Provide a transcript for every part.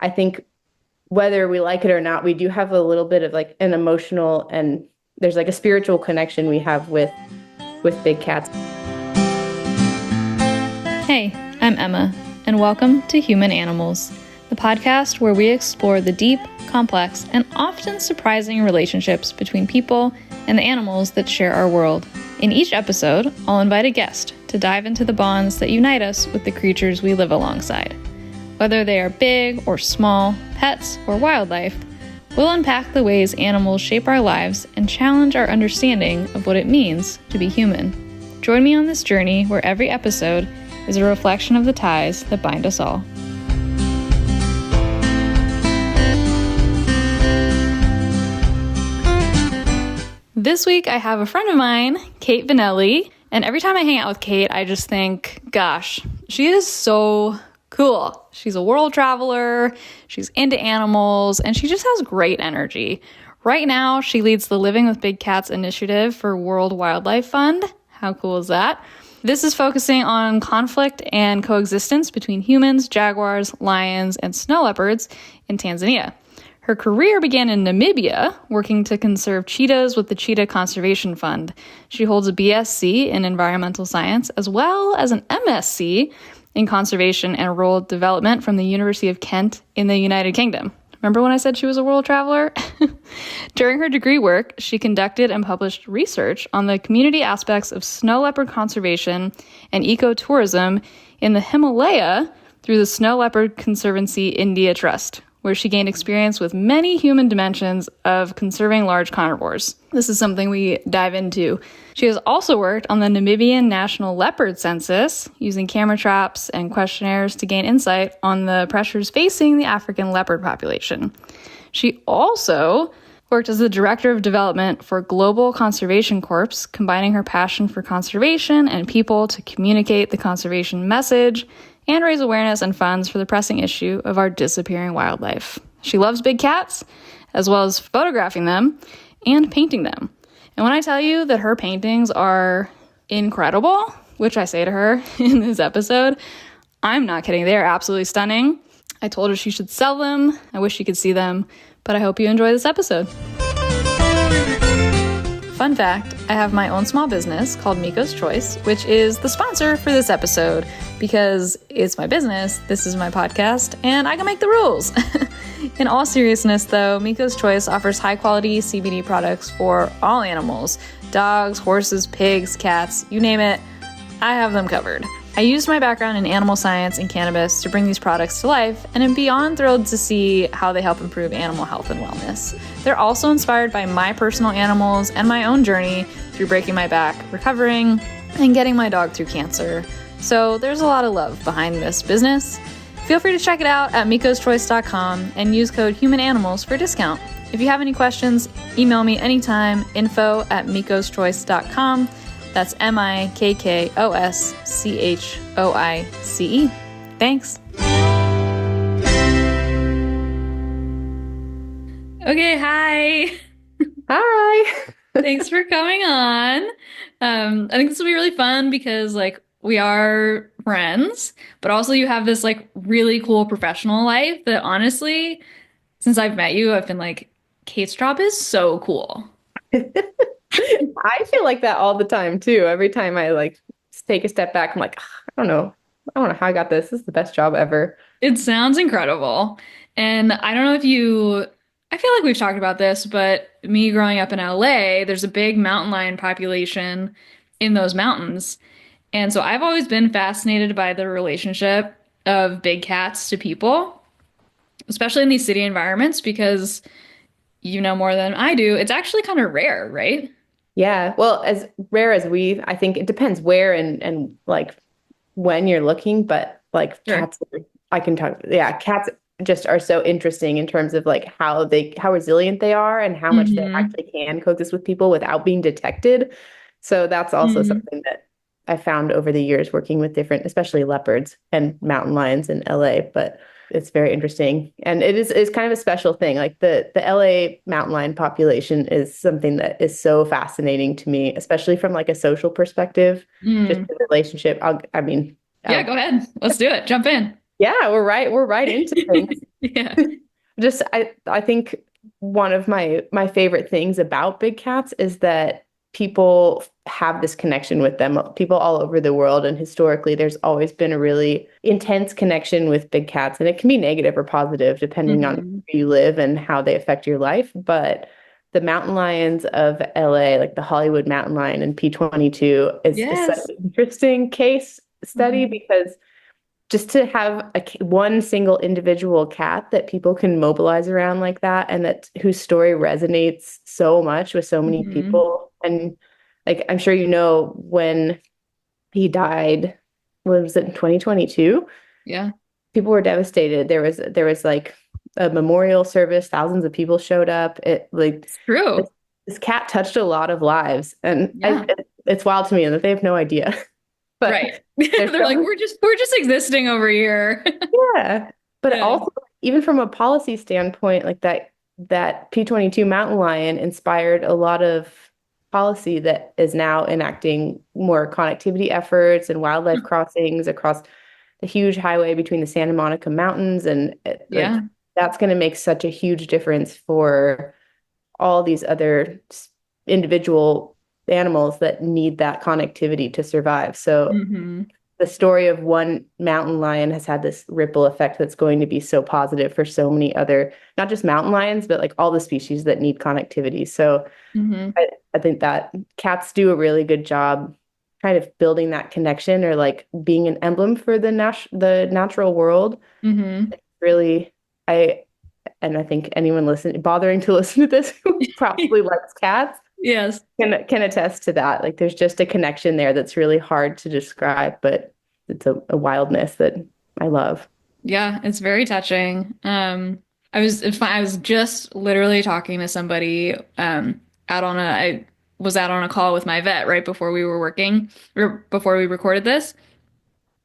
I think whether we like it or not, we do have a little bit of like an emotional and there's like a spiritual connection we have with big cats. Hey, I'm Emma, and welcome to Human Animals, the podcast where we explore the deep, complex, and often surprising relationships between people and the animals that share our world. In each episode, I'll invite a guest to dive into the bonds that unite us with the creatures we live alongside. Whether they are big or small, pets or wildlife, we'll unpack the ways animals shape our lives and challenge our understanding of what it means to be human. Join me on this journey where every episode is a reflection of the ties that bind us all. This week I have a friend of mine, Kate Vannelli, and every time I hang out with Kate, I just think, gosh, she is so cool. She's a world traveler, she's into animals, and she just has great energy. Right now, she leads the Living with Big Cats initiative for World Wildlife Fund. How cool is that? This is focusing on conflict and coexistence between humans, jaguars, lions, and snow leopards in Tanzania. Her career began in Namibia, working to conserve cheetahs with the Cheetah Conservation Fund. She holds a BSc in environmental science, as well as an MSc in conservation and rural development from the University of Kent in the United Kingdom. Remember when I said she was a world traveler? During her degree work, she conducted and published research on the community aspects of snow leopard conservation and ecotourism in the Himalaya through the Snow Leopard Conservancy India Trust, where she gained experience with many human dimensions of conserving large carnivores. This is something we dive into. She has also worked on the Namibian National Leopard Census, using camera traps and questionnaires to gain insight on the pressures facing the African leopard population. She also worked as the Director of Development for Global Conservation Corps, combining her passion for conservation and people to communicate the conservation message and raise awareness and funds for the pressing issue of our disappearing wildlife. She loves big cats, as well as photographing them and painting them. And when I tell you that her paintings are incredible, which I say to her in this episode, I'm not kidding. They are absolutely stunning. I told her she should sell them. I wish you could see them, but I hope you enjoy this episode. Fun fact, I have my own small business called Miko's Choice, which is the sponsor for this episode because it's my business, this is my podcast, and I can make the rules. In all seriousness though, Miko's Choice offers high quality CBD products for all animals, dogs, horses, pigs, cats, you name it, I have them covered. I used my background in animal science and cannabis to bring these products to life, and am beyond thrilled to see how they help improve animal health and wellness. They're also inspired by my personal animals and my own journey through breaking my back, recovering, and getting my dog through cancer. So there's a lot of love behind this business. Feel free to check it out at mikoschoice.com and use code HUMANANIMALS for a discount. If you have any questions, email me anytime, info@mikoschoice.com. That's MIKKOSCHOICE. Thanks. Okay, hi. Hi. Thanks for coming on. I think this will be really fun because we are friends, but also you have this really cool professional life that honestly, since I've met you, I've been like, Kate's job is so cool. I feel like that all the time too. Every time I take a step back, I'm like, I don't know. I don't know how I got this. This is the best job ever. It sounds incredible. And I don't know if I feel like we've talked about this, but me growing up in LA, there's a big mountain lion population in those mountains. And so I've always been fascinated by the relationship of big cats to people, especially in these city environments, because you know more than I do, it's actually kind of rare, right? Yeah. Well, as rare as I think it depends where and when you're looking, but Sure. cats, I can talk. Yeah. Cats just are so interesting in terms of how resilient they are and how much they Hmm. actually can coexist with people without being detected. So that's also Hmm. something that I found over the years working with different, especially leopards and mountain lions in LA, but it's very interesting. And it's kind of a special thing. Like the LA mountain lion population is something that is so fascinating to me, especially from a social perspective, just Mm. the relationship. Yeah, go ahead. Let's do it. Jump in. Yeah, we're right into things. Yeah. Just I think one of my favorite things about big cats is that people have this connection with them. People all over the world, and historically there's always been a really intense connection with big cats, and it can be negative or positive depending on Hmm. where you live and how they affect your life. But the mountain lions of LA, like the Hollywood mountain lion and P22, is such Yes. an interesting case study Hmm. because just to have one single individual cat that people can mobilize around like that and that whose story resonates so much with so many Hmm. people. And like I'm sure you know when he died, what was it, in 2022? Yeah. People were devastated. There was like a memorial service, thousands of people showed up. It like It's true. this cat touched a lot of lives, and Yeah. it's wild to me that they have no idea. Right. But there's They're so like, many. we're just existing over here. Yeah. But Yeah. also, even from a policy standpoint, like that P22 mountain lion inspired a lot of policy that is now enacting more connectivity efforts and wildlife crossings across the huge highway between the Santa Monica Mountains. And Yeah. that's going to make such a huge difference for all these other individual animals that need that connectivity to survive. So Hmm. the story of one mountain lion has had this ripple effect that's going to be so positive for so many other, not just mountain lions, but like all the species that need connectivity. So Hmm. I think that cats do a really good job kind of building that connection or like being an emblem for the natural world. Hmm. Really, I and I think anyone bothering to listen to this who probably likes cats Yes. can attest to that. Like there's just a connection there that's really hard to describe, but it's a wildness that I love. Yeah, it's very touching. I was just literally talking to somebody I was out on a call with my vet right before we were working or before we recorded this.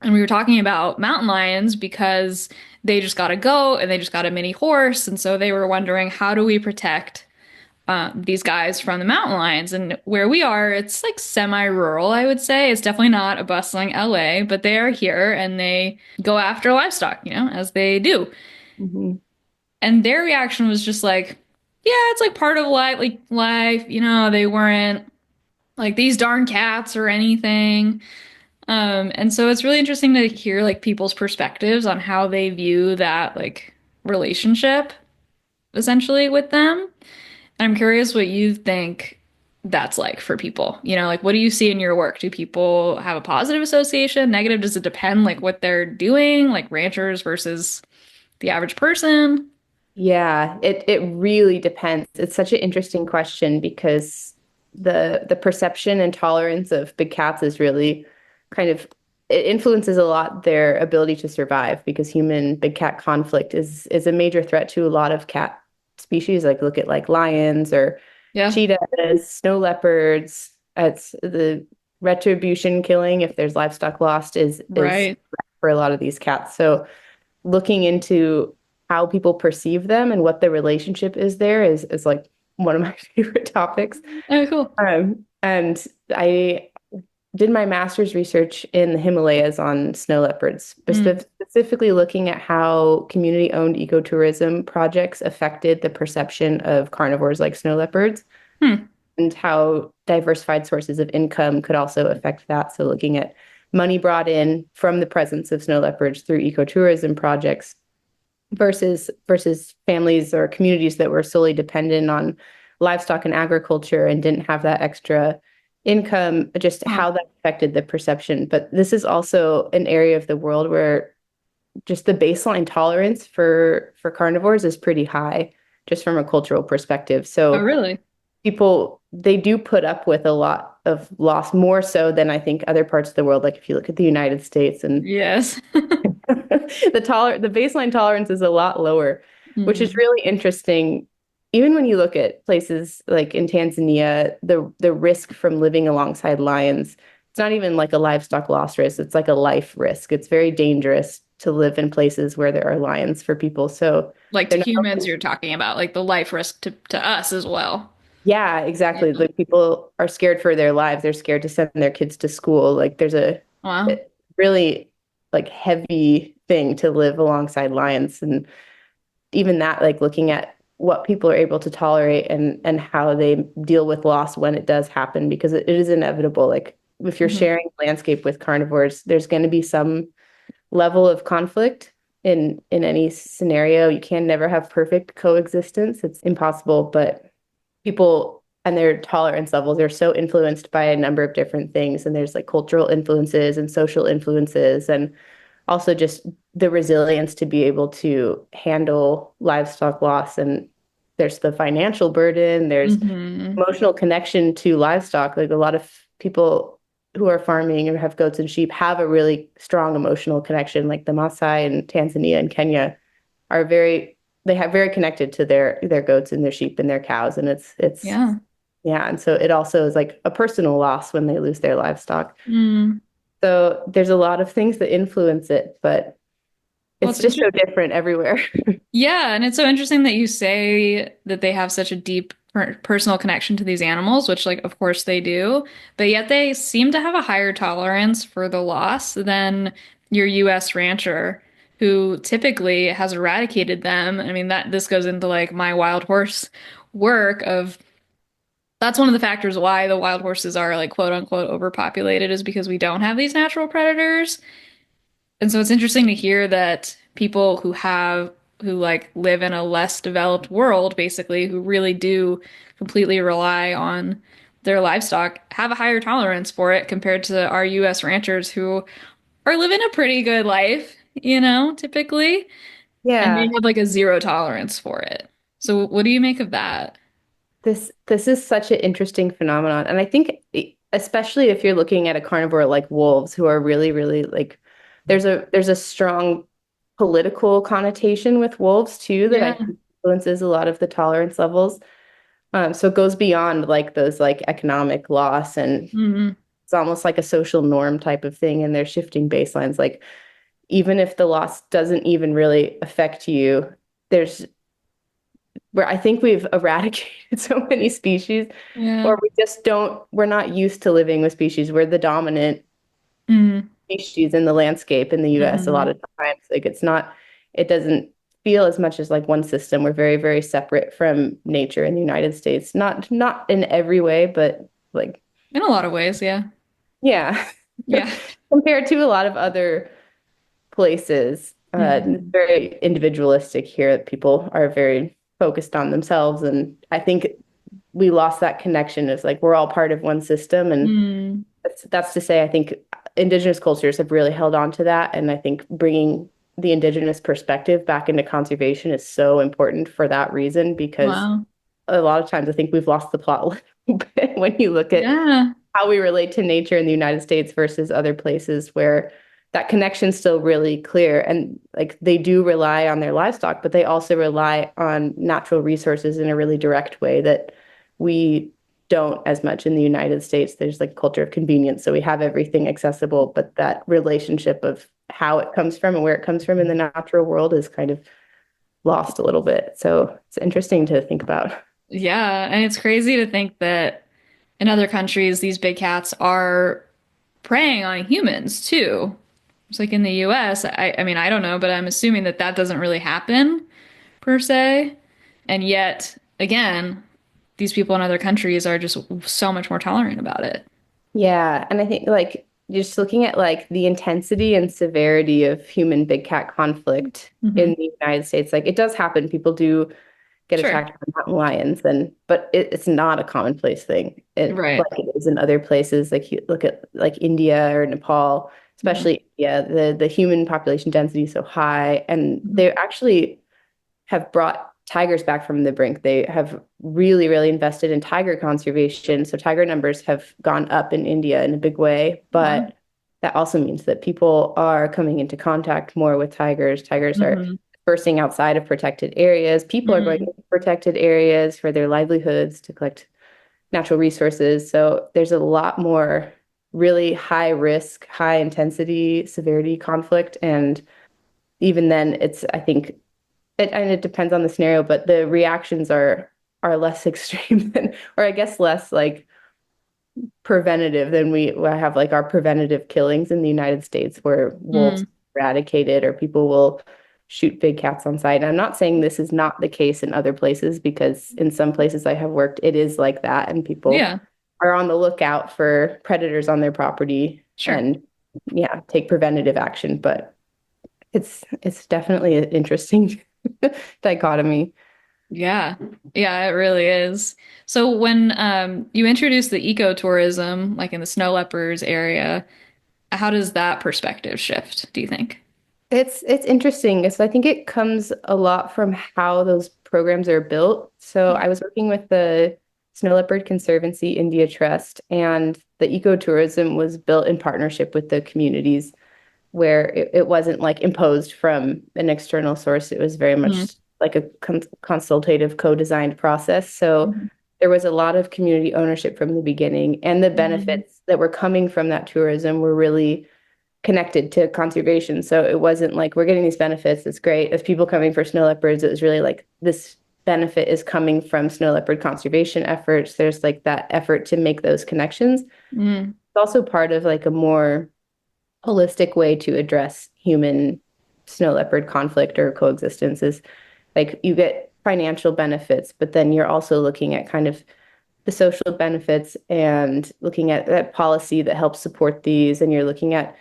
And we were talking about mountain lions because they just got a goat and they just got a mini horse. And so they were wondering, how do we protect these guys from the mountain lions? And where we are, it's like semi-rural, I would say. It's definitely not a bustling LA, but they are here and they go after livestock, as they do. Mhm. And their reaction was just like, yeah, it's like part of life, they weren't like these darn cats or anything. And so it's really interesting to hear like people's perspectives on how they view that like relationship essentially with them. And I'm curious what you think that's like for people. Like what do you see in your work? Do people have a positive association, negative? Does it depend like what they're doing, like ranchers versus the average person? Yeah, it really depends. It's such an interesting question because the perception and tolerance of big cats is really kind of it influences a lot their ability to survive because human big cat conflict is a major threat to a lot of cat species. Like look at like lions or Yeah, cheetahs, snow leopards. It's the retribution killing if there's livestock lost is right. for a lot of these cats. So looking into how people perceive them and what the relationship is there is like one of my favorite topics. Oh, cool. And I did my master's research in the Himalayas on snow leopards, Mm. specifically looking at how community-owned ecotourism projects affected the perception of carnivores like snow leopards Hmm. and how diversified sources of income could also affect that. So looking at money brought in from the presence of snow leopards through ecotourism projects versus families or communities that were solely dependent on livestock and agriculture and didn't have that extra income, just Huh. how that affected the perception. But this is also an area of the world where just the baseline tolerance for carnivores is pretty high, just from a cultural perspective. Oh, So really? people they do put up with a lot of loss, more so than I think other parts of the world. Like if you look at the United States and Yes. the baseline tolerance is a lot lower, which is Hmm. really interesting. Even when you look at places like in Tanzania, the risk from living alongside lions, it's not even like a livestock loss risk, it's like a life risk. It's very dangerous to live in places where there are lions for people. So Like to they're not humans, you're talking about like the life risk to us as well. yeah, Yeah. exactly. Like people are scared for their lives. They're scared to send their kids to school. Like there's a Wow. really like heavy thing to live alongside lions. And even that, like looking at what people are able to tolerate and how they deal with loss when it does happen, because it is inevitable. Like if you're Mhm. sharing landscape with carnivores, there's going to be some level of conflict in any scenario. You can never have perfect coexistence. It's impossible, but people and their tolerance levels are so influenced by a number of different things. And there's like cultural influences and social influences, and also just the resilience to be able to handle livestock loss. And there's the financial burden, there's Mhm. emotional connection to livestock. Like a lot of people who are farming or have goats and sheep have a really strong emotional connection. Like the Maasai in Tanzania and Kenya are they have very connected to their goats and their sheep and their cows. And it's Yeah. yeah. And so it also is like a personal loss when they lose their livestock. Mm. So there's a lot of things that influence it, but Well, it's just so different everywhere. yeah, and it's so interesting that you say that they have such a deep personal connection to these animals, which, like, of course they do, but yet they seem to have a higher tolerance for the loss than your US rancher, who typically has eradicated them. I mean, that this goes into like my wild horse work of that's one of the factors why the wild horses are like quote unquote overpopulated is because we don't have these natural predators. And so it's interesting to hear that people who like live in a less developed world, basically, who really do completely rely on their livestock, have a higher tolerance for it compared to our US ranchers who are living a pretty good life, typically, and they Yeah. have like a zero tolerance for it. So what do you make of that? This is such an interesting phenomenon. And I think especially if you're looking at a carnivore like wolves, who are really, really like there's a strong political connotation with wolves too that I Yeah. think influences a lot of the tolerance levels. So it goes beyond like those like economic loss, and Hmm. it's almost like a social norm type of thing, and they're shifting baselines. Like even if the loss doesn't even really affect you, there's where I think we've eradicated so many species, Yeah. or we're not used to living with species. We're the dominant Mm-hmm. species in the landscape in the US a lot Hmm. of times. Like it doesn't feel as much as like one system. We're very, very separate from nature in the United States. Not in every way, but like, In a lot of ways, yeah. yeah. Yeah. Compared to a lot of other places. It's Hmm. very individualistic here. People are very focused on themselves. And I think we lost that connection. It's like we're all part of one system. And Mm. that's to say, I think indigenous cultures have really held on to that. And I think bringing the indigenous perspective back into conservation is so important for that reason, because Wow. a lot of times I think we've lost the plot a little bit when you look at Yeah. how we relate to nature in the United States versus other places where that connection's still really clear. And like they do rely on their livestock, but they also rely on natural resources in a really direct way that we don't as much in the United States. There's like culture of convenience. So we have everything accessible, but that relationship of how it comes from and where it comes from in the natural world is kind of lost a little bit. So it's interesting to think about. Yeah, and it's crazy to think that in other countries, these big cats are preying on humans too. It's like in the US, I mean, I don't know, but I'm assuming that that doesn't really happen per se. And yet, again, these people in other countries are just so much more tolerant about it. Yeah, and I think like just looking at like the intensity and severity of human big cat conflict Hmm. in the United States, like it does happen. People do get Sure. attacked by mountain lions, and but it's not a commonplace thing. It Right. like it is in other places. Like you look at like India or Nepal, Yeah. especially India, the human population density is so high, and Mhm. they actually have brought tigers back from the brink. They have really, really invested in tiger conservation. So tiger numbers have gone up in India in a big way. Wow. But that also means that people are coming into contact more with tigers. Tigers are Hmm. bursting outside of protected areas. People are going Hmm. into protected areas for their livelihoods to collect natural resources. So there's a lot more really high risk, high intensity, severity conflict. And even then, I think, and it depends on the scenario, but the reactions are less extreme than, or I guess less like preventative than we have like our preventative killings in the United States where wolves Mm. eradicated or people will shoot big cats on sight. And I'm not saying this is not the case in other places because in some places I have worked, it is like that, and people Yeah, are on the lookout for predators on their property sure. and yeah, take preventative action. But it's definitely an interesting dichotomy. Yeah. Yeah, it really is. So when you introduce the ecotourism, like in the snow leopards area, how does that perspective shift, do you think? It's interesting. So I think it comes a lot from how those programs are built. So I was working with the Snow Leopard Conservancy India Trust, and the ecotourism was built in partnership with the communities where it wasn't like imposed from an external source. It was very Mm-hmm. much like a consultative, co-designed process. So there was a lot of community ownership from the beginning, and the Mm-hmm. benefits that were coming from that tourism were really connected to conservation. So it wasn't like we're getting these benefits, it's great. As people coming for snow leopards, it was really like this benefit is coming from snow leopard conservation efforts. There's like that effort to make those connections. It's Mm. also part of like a more holistic way to address human snow leopard conflict or coexistence is like you get financial benefits, but then you're also looking at kind of the social benefits and looking at that policy that helps support these. And you're looking at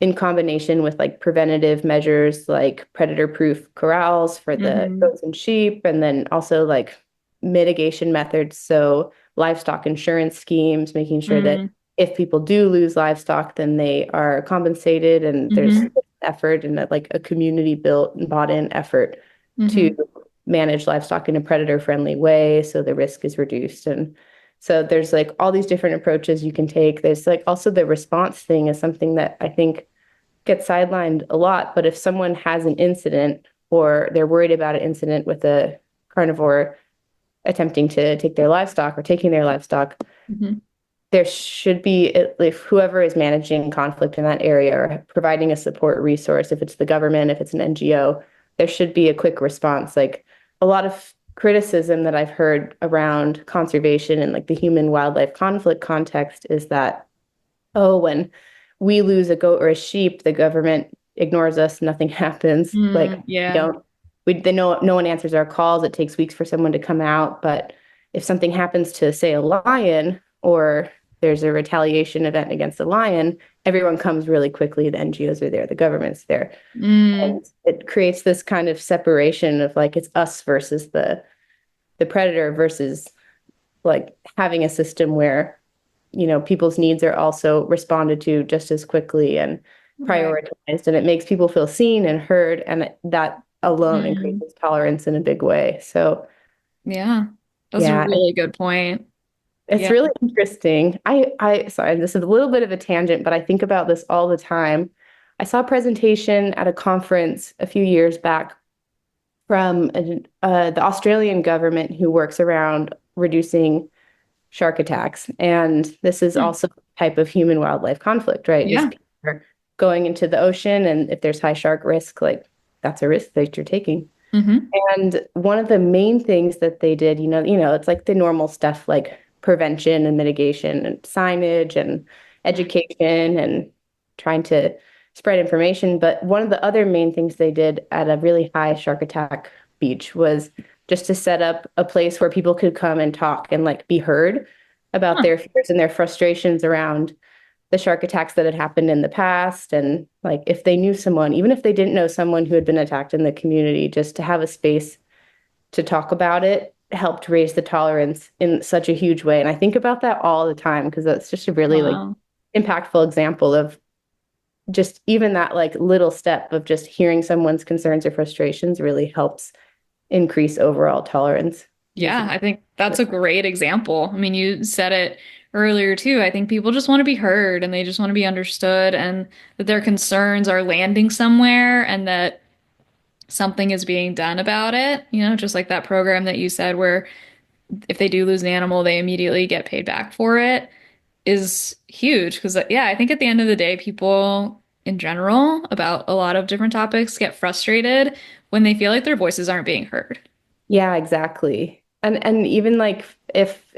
in combination with like preventative measures like predator-proof corrals for the Mm-hmm. goats and sheep, and then also like mitigation methods. So livestock insurance schemes, making sure that Mm-hmm. if people do lose livestock, then they are compensated, and there's Mm-hmm. effort and like a community built and bought in effort to Mm-hmm. manage livestock in a predator-friendly way, so the risk is reduced. And so there's like all these different approaches you can take. There's like also the response thing is something that I think gets sidelined a lot. But if someone has an incident or they're worried about an incident with a carnivore attempting to take their livestock or taking their livestock, Mm-hmm. there should be, if whoever is managing conflict in that area or providing a support resource, if it's the government, if it's an NGO, there should be a quick response. Like a lot of criticism that I've heard around conservation and like the human wildlife conflict context is that, oh, when we lose a goat or a sheep, the government ignores us, nothing happens. Like Mm, we yeah. don't, we they know no one answers our calls. It takes weeks for someone to come out. But if something happens to, say, a lion or there's a retaliation event against a lion, everyone comes really quickly. The NGOs are there, the government's there. Mm, And it creates this kind of separation of like it's us versus the predator versus like having a system where people's needs are also responded to just as quickly and right. prioritized, and it makes people feel seen and heard, and that alone Mm, increases tolerance in a big way. So yeah. That's a yeah, really good point. it's Yeah. really interesting. I sorry, this is a little bit of a tangent, but I think about this all the time. I saw a presentation at a conference a few years back from the Australian government who works around reducing shark attacks. And this is Hmm. also a type of human wildlife conflict, right? Is Yeah. people are going into the ocean, and if there's high shark risk, like that's a risk that you're taking. Mm-hmm. And one of the main things that they did, it's like the normal stuff like prevention and mitigation and signage and education and trying to spread information. But one of the other main things they did at a really high shark attack beach was just to set up a place where people could come and talk and like be heard about Huh. their fears and their frustrations around the shark attacks that had happened in the past. And like if they knew someone, even if they didn't know someone who had been attacked in the community, just to have a space to talk about it helped raise the tolerance in such a huge way. And I think about that all the time because that's just a really like Wow. impactful example of just even that like little step of just hearing someone's concerns or frustrations really helps increase overall tolerance. Yeah, I think that's a great example. I mean, you said it earlier too. I think people just want to be heard and they just want to be understood and that their concerns are landing somewhere and that something is being done about it. Just like that program that you said where if they do lose an animal, they immediately get paid back for it is huge. Because, yeah, I think at the end of the day, people in general about a lot of different topics get frustrated when they feel like their voices aren't being heard. Yeah, exactly. And even like if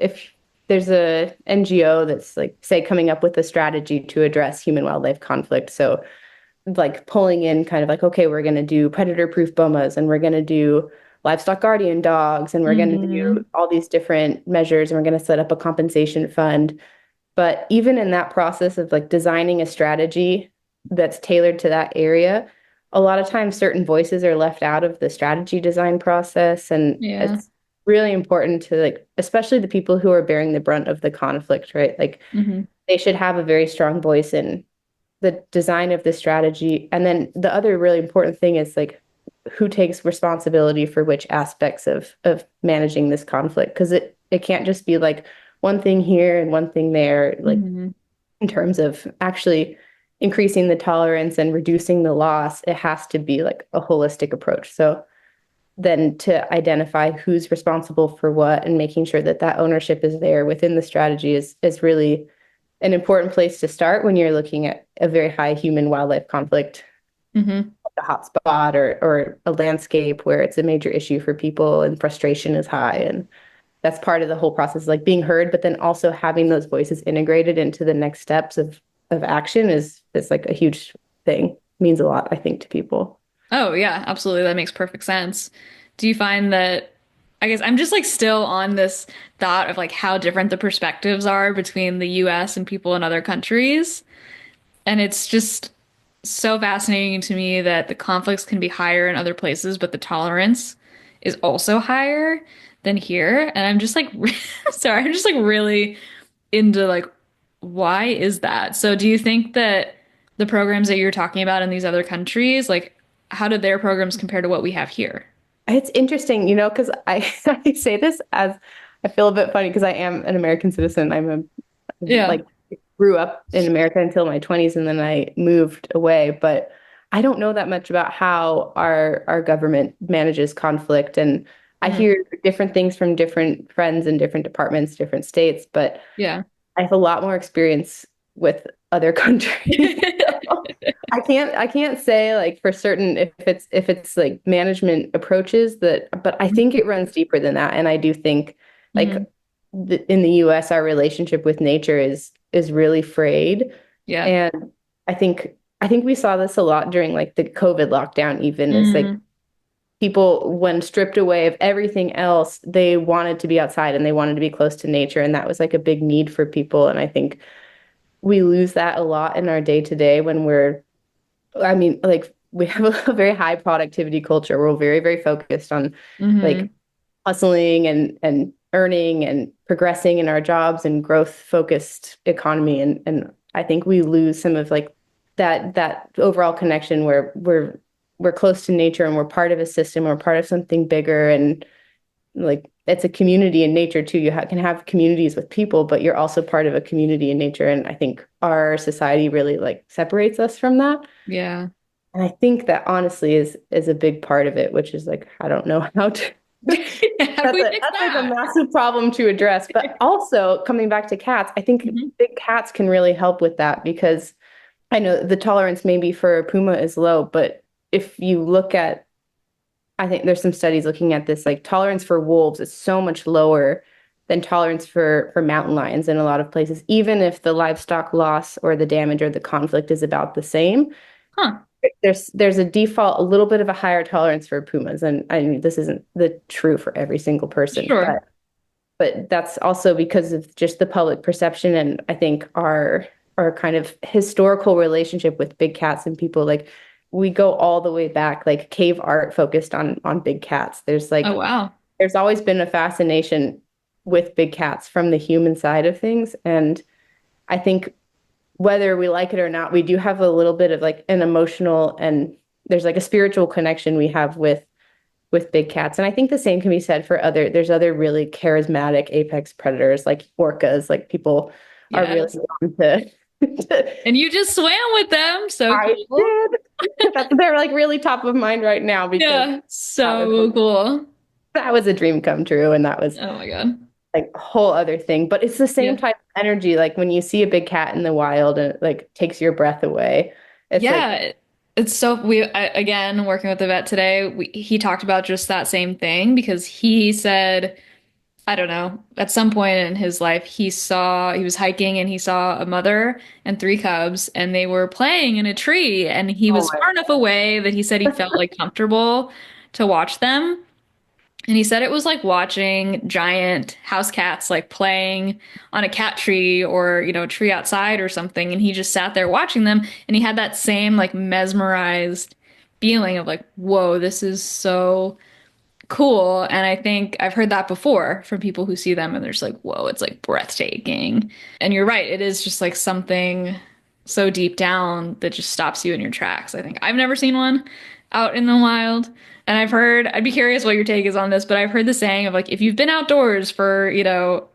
there's a NGO that's like say coming up with a strategy to address human wildlife conflict. So like pulling in kind of like, okay, we're going to do predator-proof bomas and we're going to do livestock guardian dogs and we're going to do Hmm. all these different measures and we're going to set up a compensation fund. But even in that process of like designing a strategy that's tailored to that area, a lot of times certain voices are left out of the strategy design process. And Yeah. it's really important to like, especially the people who are bearing the brunt of the conflict, right? Like Hmm. they should have a very strong voice in the design of the strategy. And then the other really important thing is like who takes responsibility for which aspects of managing this conflict. Because it can't just be like one thing here and one thing there, like Hmm. in terms of actually increasing the tolerance and reducing the loss, it has to be like a holistic approach. So then to identify who's responsible for what and making sure that that ownership is there within the strategy is really an important place to start when you're looking at a very high human wildlife conflict, Hmm. like a hotspot or a landscape where it's a major issue for people and frustration is high. And that's part of the whole process, like being heard, but then also having those voices integrated into the next steps of action is like a huge thing. Means a lot, I think, to people. Oh, yeah, absolutely. That makes perfect sense. Do you find that, I guess I'm just like still on this thought of like how different the perspectives are between the US and people in other countries. And it's just so fascinating to me that the conflicts can be higher in other places, but the tolerance is also higher than here. And I'm just like, sorry, I'm just like really into like, why is that? So do you think that the programs that you're talking about in these other countries, like, how do their programs compare to what we have here? It's interesting, because I, I say this as I feel a bit funny because I am an American citizen. Yeah. Like grew up in America until my 20s and then I moved away, but I don't know that much about how our government manages conflict. And I Mm. hear different things from different friends in different departments, different states, but Yeah. I have a lot more experience with other countries. I can't say like for certain if it's like management approaches that, but I think it runs deeper than that. And I do think like Hmm. in the US, our relationship with nature is really frayed. Yeah. And I think we saw this a lot during like the COVID lockdown, even is like Hmm. people, when stripped away of everything else, they wanted to be outside and they wanted to be close to nature. And that was like a big need for people. And I think we lose that a lot in our day to day when I mean, like we have a very high productivity culture. We're very, very focused on like Hmm. hustling and earning and progressing in our jobs and growth focused economy. And I think we lose some of like that overall connection where we're close to nature and we're part of a system, we're part of something bigger and like it's a community in nature too. Can have communities with people, but you're also part of a community in nature. And I think our society really like separates us from that. Yeah. And I think that honestly is a big part of it, which is like I don't know how to. How do That's we fix that's like a that? massive problem to address. But also coming back to cats, I think Hmm. big cats can really help with that because I know the tolerance maybe for a puma is low, but if you look at, I think there's some studies looking at this, like tolerance for wolves is so much lower than tolerance for mountain lions in a lot of places, even if the livestock loss or the damage or the conflict is about the same. Huh. There's a default, a little bit of a higher tolerance for pumas, and I mean this isn't the true for every single person, Sure. but that's also because of just the public perception and I think our kind of historical relationship with big cats and people like we go all the way back like cave art focused on big cats. Oh, wow. There's always been a fascination with big cats from the human side of things and I think whether we like it or not, we do have a little bit of like an emotional and there's like a spiritual connection we have with big cats. And I think the same can be said for there's other really charismatic apex predators like orcas, like people are really Yes. drawn to. And you just swam with them. So I cool. did. They're like really top of mind right now because Yeah. that was So cool. that was a dream come true and that was Oh my God. like a whole other thing. But it's the same Yeah. type of energy. Like when you see a big cat in the wild and it like takes your breath away. It's like, Yeah. It's so again, working with the vet today, he talked about just that same thing because he said I don't know, at some point in his life, he was hiking and he saw a mother and three cubs, and they were playing in a tree. And he Oh was my far enough away that he said he felt like comfortable to watch them. And he said it was like watching giant house cats like playing on a cat tree or, a tree outside or something. And he just sat there watching them. And he had that same like mesmerized feeling of like, whoa, this is so cool. And I think I've heard that before from people who see them and they're just like, whoa, it's like breathtaking. And you're right, it is just like something so deep down that just stops you in your tracks. I think I've never seen one out in the wild. And I'd be curious what your take is on this, but I've heard the saying of like, if you've been outdoors for,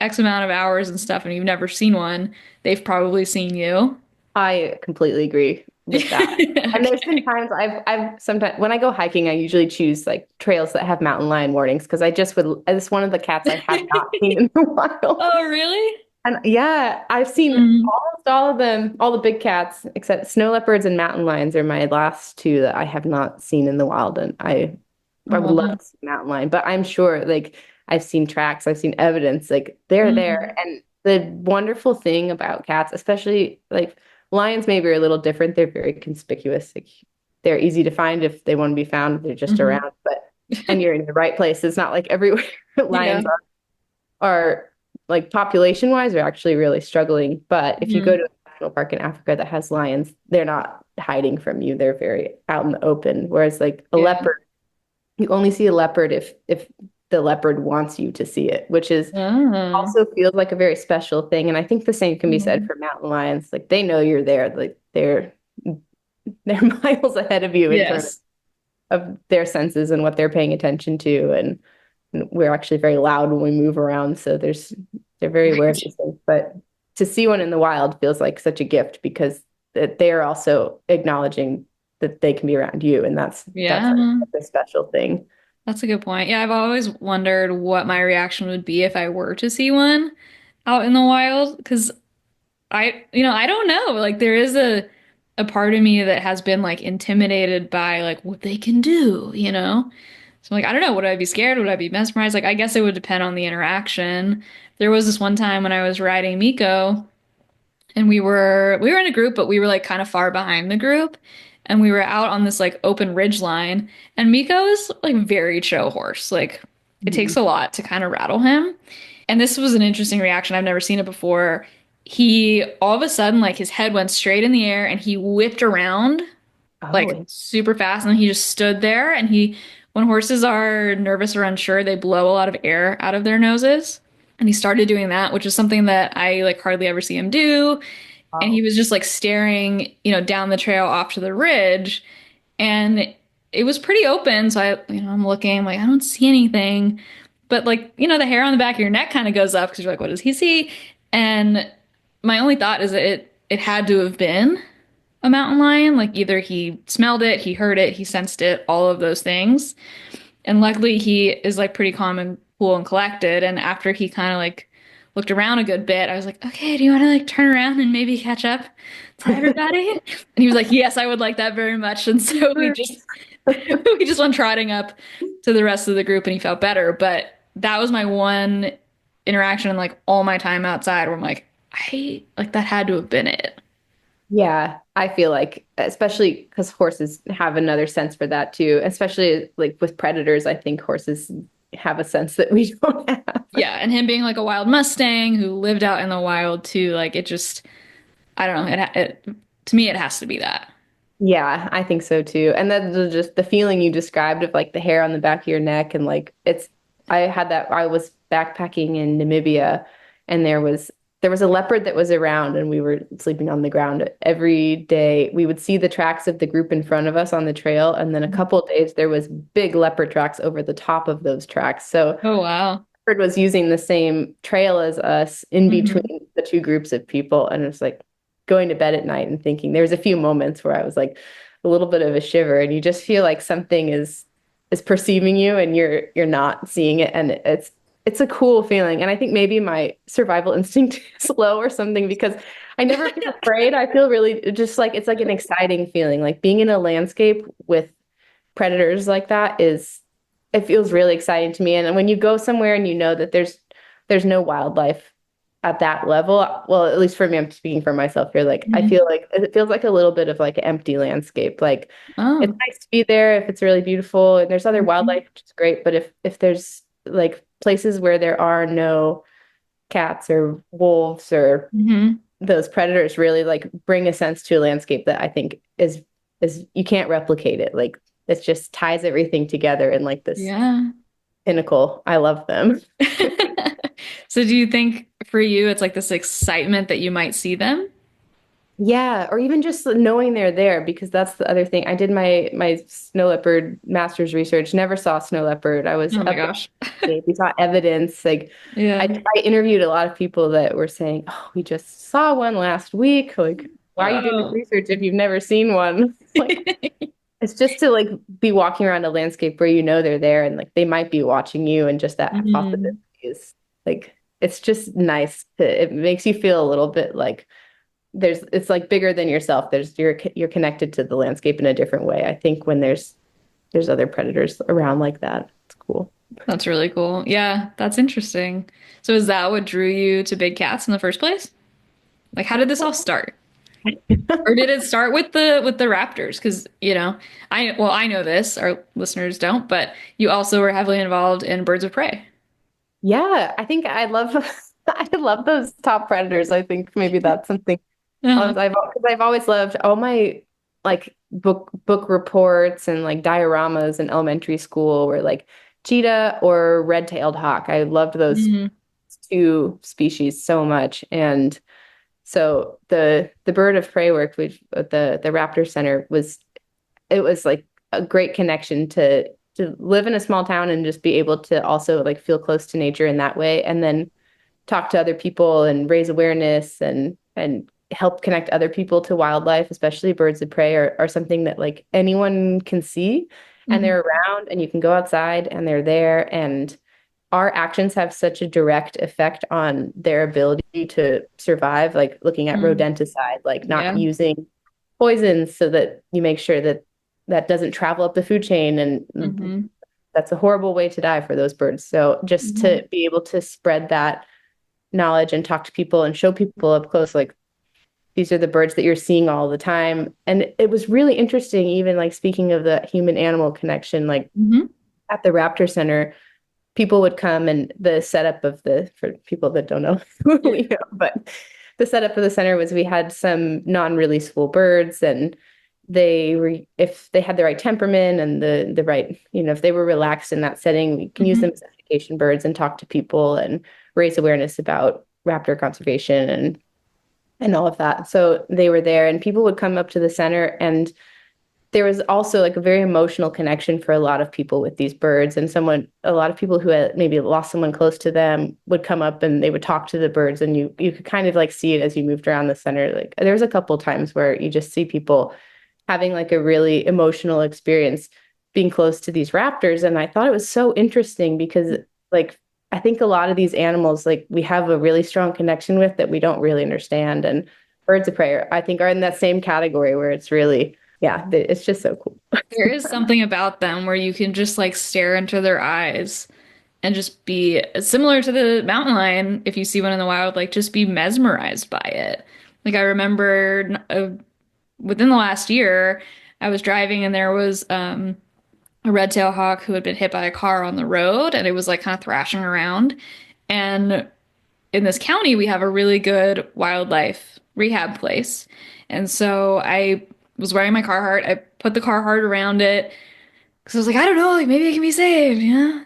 X amount of hours and stuff and you've never seen one, they've probably seen you. I completely agree with that. And there's been Okay. times I've sometimes when I go hiking, I usually choose like trails that have mountain lion warnings because I just would, it's one of the cats I have not seen in the wild. Oh, really? And yeah, I've seen Mm. almost all of them, all the big cats, except snow leopards and mountain lions are my last two that I have not seen in the wild. And I would love Oh. to see mountain lion, but I'm sure like I've seen tracks, I've seen evidence, like they're there. Mhm. And the wonderful thing about cats, especially like lions maybe are a little different. They're very conspicuous. Like they're easy to find if they want to be found. They're just Mhm. around, but and you're in the right place. It's not like everywhere Yeah. lions are like population wise are actually really struggling. But if you go Mhm. to a national park in Africa that has lions, they're not hiding from you. They're very out in the open. Whereas like a Yeah. leopard, you only see a leopard if the leopard wants you to see it, which is Oh. also feels like a very special thing. And I think the same can be said Mhm. for mountain lions. Like they know you're there. Like they're miles ahead of you in terms Yes. of their senses and what they're paying attention to. And we're actually very loud when we move around, so they're very aware of Right. these things. But to see one in the wild feels like such a gift because that they're also acknowledging that they can be around you, and that's Yeah. a special thing. That's a good point. Yeah, I've always wondered what my reaction would be if I were to see one out in the wild because I don't know. Like there is a part of me that has been like intimidated by like what they can do. So I'm like, I don't know, would I be scared? Would I be mesmerized? Like I guess it would depend on the interaction. There was this one time when I was riding Miko. And we were in a group, but we were like kind of far behind the group. And we were out on this like open ridge line. And Miko is like very chill horse. Like it takes Mhm. a lot to kind of rattle him. And this was an interesting reaction. I've never seen it before. He all of a sudden, like his head went straight in the air and he whipped around like Oh, super fast. And he just stood there. And when horses are nervous or unsure, they blow a lot of air out of their noses. And he started doing that, which is something that I like hardly ever see him do. And he wow. was just like staring, down the trail off to the ridge. And it was pretty open. So I'm looking, I'm like, I don't see anything. But like, the hair on the back of your neck kind of goes up because you're like, what does he see? And my only thought is that it had to have been a mountain lion. Like either he smelled it, he heard it, he sensed it, all of those things. And luckily he is like pretty calm and cool and collected. And after he kind of like looked around a good bit, I was like, okay, do you want to like turn around and maybe catch up to everybody? And he was like, yes, I would like that very much. And so we just we just went trotting up to the rest of the group and he felt better. But that was my one interaction in like all my time outside where I'm like, I like that had to have been it. Yeah, I feel like, especially because horses have another sense for that too, especially like with predators, I think horses have a sense that we don't have. Yeah, and him being like a wild Mustang who lived out in the wild too, like it just I don't know. It to me, it has to be that. Yeah, I think so too. And then just the feeling you described of like the hair on the back of your neck and like I had that I was backpacking in Namibia and there was a leopard that was around and we were sleeping on the ground every day. We would see the tracks of the group in front of us on the trail and then a couple of days there was big leopard tracks over the top of those tracks. So Oh wow. leopard was using the same trail as us in Hmm. between the two groups of people. And it's like going to bed at night and thinking there was a few moments where I was like a little bit of a shiver and you just feel like something is perceiving you and you're not seeing it. And it's a cool feeling. And I think maybe my survival instinct is low or something because I never feel afraid. I feel really just like it's like an exciting feeling. Like being in a landscape with predators like that is it feels really exciting to me. And when you go somewhere and you know that there's there's no wildlife at that level. Well, at least for me, I'm speaking for myself here. Like I Mhm. feel like it feels like a little bit of like an empty landscape. Like it's Oh. nice to be there if it's really beautiful and there's other Mhm. wildlife, which is great. But if there's like places where there are no cats or wolves or Mhm. those predators really like bring a sense to a landscape that I think is you can't replicate it. Like it just ties everything together in like this Yeah. pinnacle. I love them. So do you think for you it's like this excitement that you might see them? Yeah, or even just knowing they're there because that's the other thing. I did my snow leopard master's research, never saw snow leopard. I was Oh my up there. gosh. We saw evidence. Like Yeah. I interviewed a lot of people that were saying, "Oh, we just saw one last week." Like, why are you doing this Oh. research if you've never seen one? Like, it's just to like be walking around a landscape where you know they're there and like they might be watching you and just that possibility Mhm. is like it's just nice to it makes you feel a little bit like there's it's like bigger than yourself. You're connected to the landscape in a different way. I think when there's other predators around like that. It's cool. That's really cool. Yeah, that's interesting. So is that what drew you to big cats in the first place? Like how did this all start? Or did it start with the raptors? Because, I know this, our listeners don't, but you also were heavily involved in birds of prey. Yeah, I think I love I love those top predators. I think maybe that's something Uh-huh. I've always loved all my like book reports and like dioramas in elementary school were like cheetah or red-tailed hawk. I loved those Mhm. two species so much. And so the bird of prey work, which at the Raptor Center was it was like a great connection to live in a small town and just be able to also like feel close to nature in that way. And then talk to other people and raise awareness and help connect other people to wildlife, especially birds of prey are something that like anyone can see and Mhm. they're around and you can go outside and they're there and our actions have such a direct effect on their ability to survive, like looking at Mhm. rodenticide, like not Yeah. using poisons so that you make sure that that doesn't travel up the food chain and Mhm. that's a horrible way to die for those birds. So just Yeah. to be able to spread that knowledge and talk to people and show people up close like these are the birds that you're seeing all the time and it was really interesting even like speaking of the human animal connection like Mhm. at the raptor center people would come and the setup of the for people that don't know who Yeah. we know but the setup of the center was we had some non-releasable birds and they were if they had the right temperament and the right if they were relaxed in that setting we can use Mhm. them as education birds and talk to people and raise awareness about raptor conservation and all of that so they were there and people would come up to the center and there was also like a very emotional connection for a lot of people with these birds and a lot of people who had maybe lost someone close to them would come up and they would talk to the birds and you could kind of like see it as you moved around the center like there was a couple times where you just see people having like a really emotional experience being close to these raptors and I thought it was so interesting because like I think a lot of these animals like we have a really strong connection with that we don't really understand and birds of prey I think are in that same category where it's really yeah, it's just so cool. There is something about them where you can just like stare into their eyes and just be similar to the mountain lion if you see one in the wild, like just be mesmerized by it. Like I remember within the last year, I was driving and there was a red-tailed hawk who had been hit by a car on the road and it was like kind of thrashing around. And in this county, we have a really good wildlife rehab place. And so I was wearing my Carhartt. I put the Carhartt around it because I was like, I don't know, like maybe it can be saved, yeah.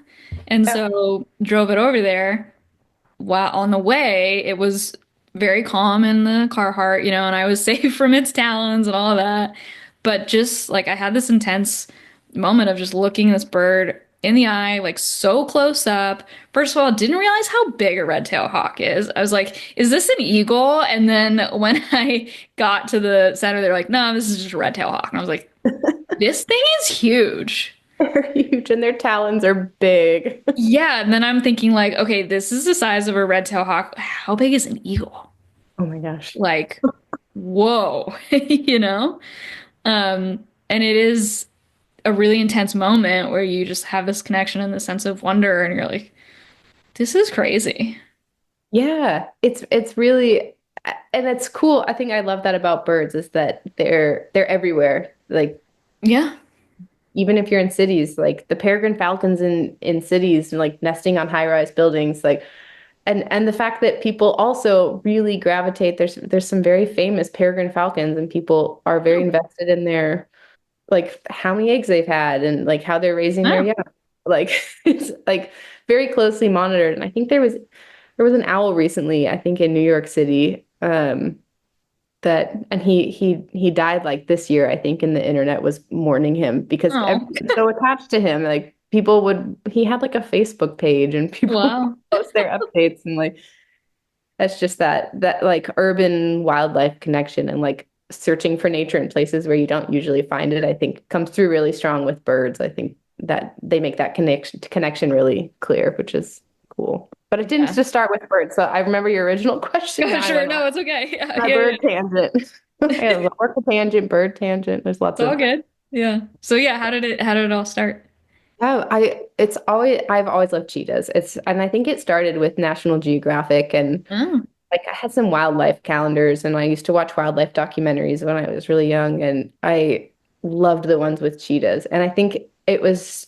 And so drove it over there. While on the way, it was very calm in the Carhartt, and I was safe from its talons and all of that. But just like I had this intense moment of just looking this bird in the eye, like so close up. First of all, didn't realize how big a red-tailed hawk is. I was like, is this an eagle? And then when I got to the center, they're like, no, this is just a red-tailed hawk. And I was like, this thing is huge. They're huge and their talons are big. Yeah, and then I'm thinking like, okay, this is the size of a red-tailed hawk. How big is an eagle? Oh my gosh. Like, whoa, you know? And it is a really intense moment where you just have this connection and this sense of wonder, and you're like, this is crazy. Yeah, it's really and it's cool. I think I love that about birds is that they're everywhere. Like Yeah. even if you're in cities, like the peregrine falcons in cities, like nesting on high-rise buildings, like and the fact that people also really gravitate, there's some very famous peregrine falcons and people are very Oh, invested in their like how many eggs they've had and like how they're raising their wow. young. Like it's like very closely monitored. And I think there was an owl recently, I think in New York City, that and he died like this year, I think, and the internet was mourning him because Oh, everyone's so attached to him. Like people would he had like a Facebook page and people would wow. post their updates and like that's just that like urban wildlife connection and like searching for nature in places where you don't usually find it, I think comes through really strong with birds. I think that they make that connection really clear, which is cool. But it didn't Yeah. just start with birds. So I remember your original question. Now I Sure. went No, off it's okay. Yeah. my Yeah. bird tangent. I have a orca tangent, bird tangent. There's lots It's all of good. Yeah. So yeah, how did it all start? oh, I've always loved cheetahs. It's and I think it started with National Geographic and Oh. like I had some wildlife calendars and I used to watch wildlife documentaries when I was really young and I loved the ones with cheetahs. And I think it was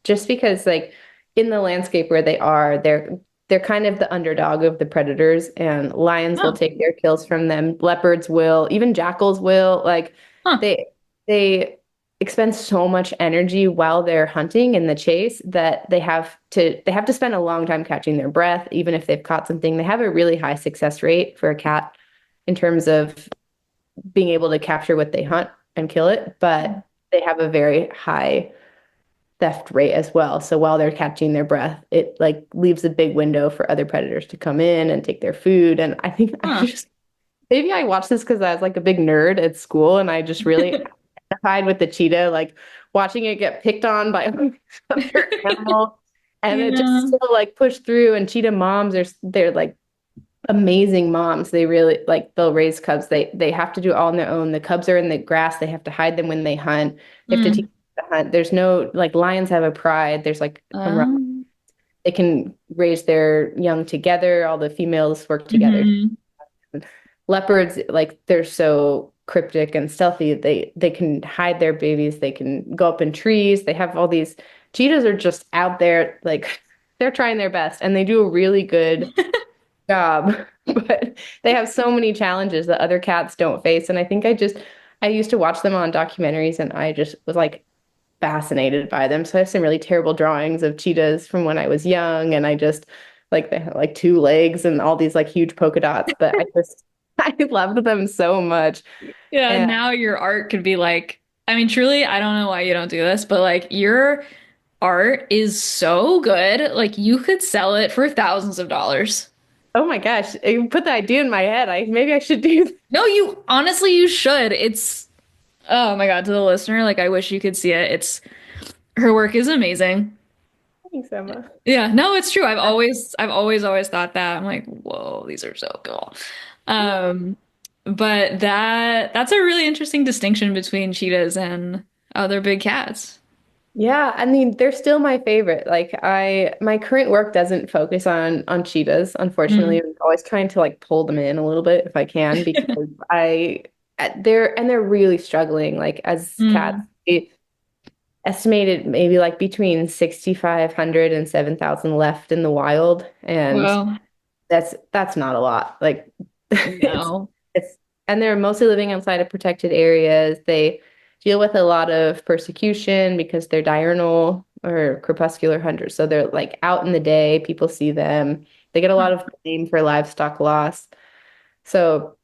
just because like in the landscape where they are, they're kind of the underdog of the predators and lions will Oh. take their kills from them. Leopards will, even jackals will. Like Huh. they they expend so much energy while they're hunting in the chase that they have to spend a long time catching their breath, even if they've caught something. They have a really high success rate for a cat in terms of being able to capture what they hunt and kill it, but they have a very high theft rate as well. So while they're catching their breath, it like leaves a big window for other predators to come in and take their food. And I think I Huh. just maybe I watched this because I was like a big nerd at school and I just really identified with the cheetah, like watching it get picked on by other animals. And it just Yeah. still like push through and cheetah moms are they're like amazing moms. They really like they'll raise cubs. They have to do it all on their own. The cubs are in the grass. They have to hide them when they hunt. They have to teach Mm. them to hunt. There's no like lions have a pride. There's like they can raise their young together. All the females work together. Mhm. Leopards, like they're so cryptic and stealthy. They can hide their babies. They can go up in trees. They have all these cheetahs are just out there, like they're trying their best and they do a really good job. But they have so many challenges that other cats don't face. And I think I used to watch them on documentaries and I just was like fascinated by them. So I have some really terrible drawings of cheetahs from when I was young, and I just like they have like two legs and all these like huge polka dots. But I just I loved them so much. Yeah, And now your art could be like, I mean, truly, I don't know why you don't do this, but like your art is so good. Like you could sell it for thousands of dollars. oh my gosh, you put the idea in my head. I maybe I should do that. No, you honestly, you should. It's, oh my God, to the listener, like I wish you could see it. It's, her work is amazing. Thanks, Emma. Yeah, no, it's true. I've always thought that. I'm like, whoa, these are so cool. Um, but that's a really interesting distinction between cheetahs and other big cats. Yeah, I mean, they're still my favorite. Like my current work doesn't focus on cheetahs, unfortunately. Mm. I'm always trying to like pull them in a little bit if I can because they're really struggling. Like as cats, Mm. they estimated maybe like between 6,500 and 7,000 left in the wild, and Well, that's not a lot. Like it's no. it's and they're mostly living outside of protected areas. They deal with a lot of persecution because they're diurnal or crepuscular hunters. So they're like out in the day, people see them. They get a lot of blame for livestock loss. So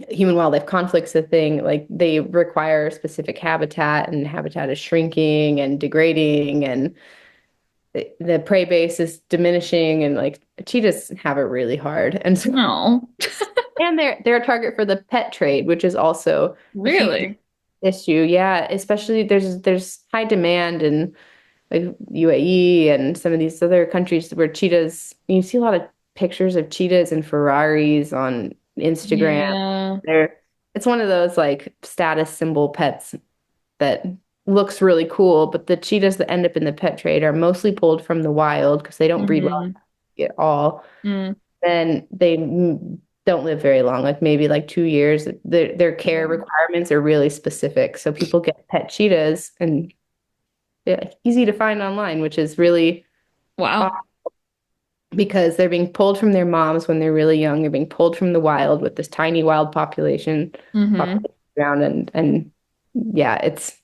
human wildlife conflict's a thing. Like they require specific habitat and habitat is shrinking and degrading and the prey base is diminishing and like cheetahs have it really hard. And so No. and they're a target for the pet trade, which is also a huge Really? issue. Yeah, especially there's high demand in like UAE and some of these other countries where cheetahs, you see a lot of pictures of cheetahs and Ferraris on Instagram. Yeah. They're it's one of those like status symbol pets that looks really cool, but the cheetahs that end up in the pet trade are mostly pulled from the wild because they don't breed well Hmm. at all. Mm. then don't live very long, like maybe like 2 years. Their care requirements are really specific. So people get pet cheetahs and they're easy to find online, which is really odd Wow. because they're being pulled from their moms when they're really young. They're being pulled from the wild with this tiny wild Mm-hmm. population around and yeah, it's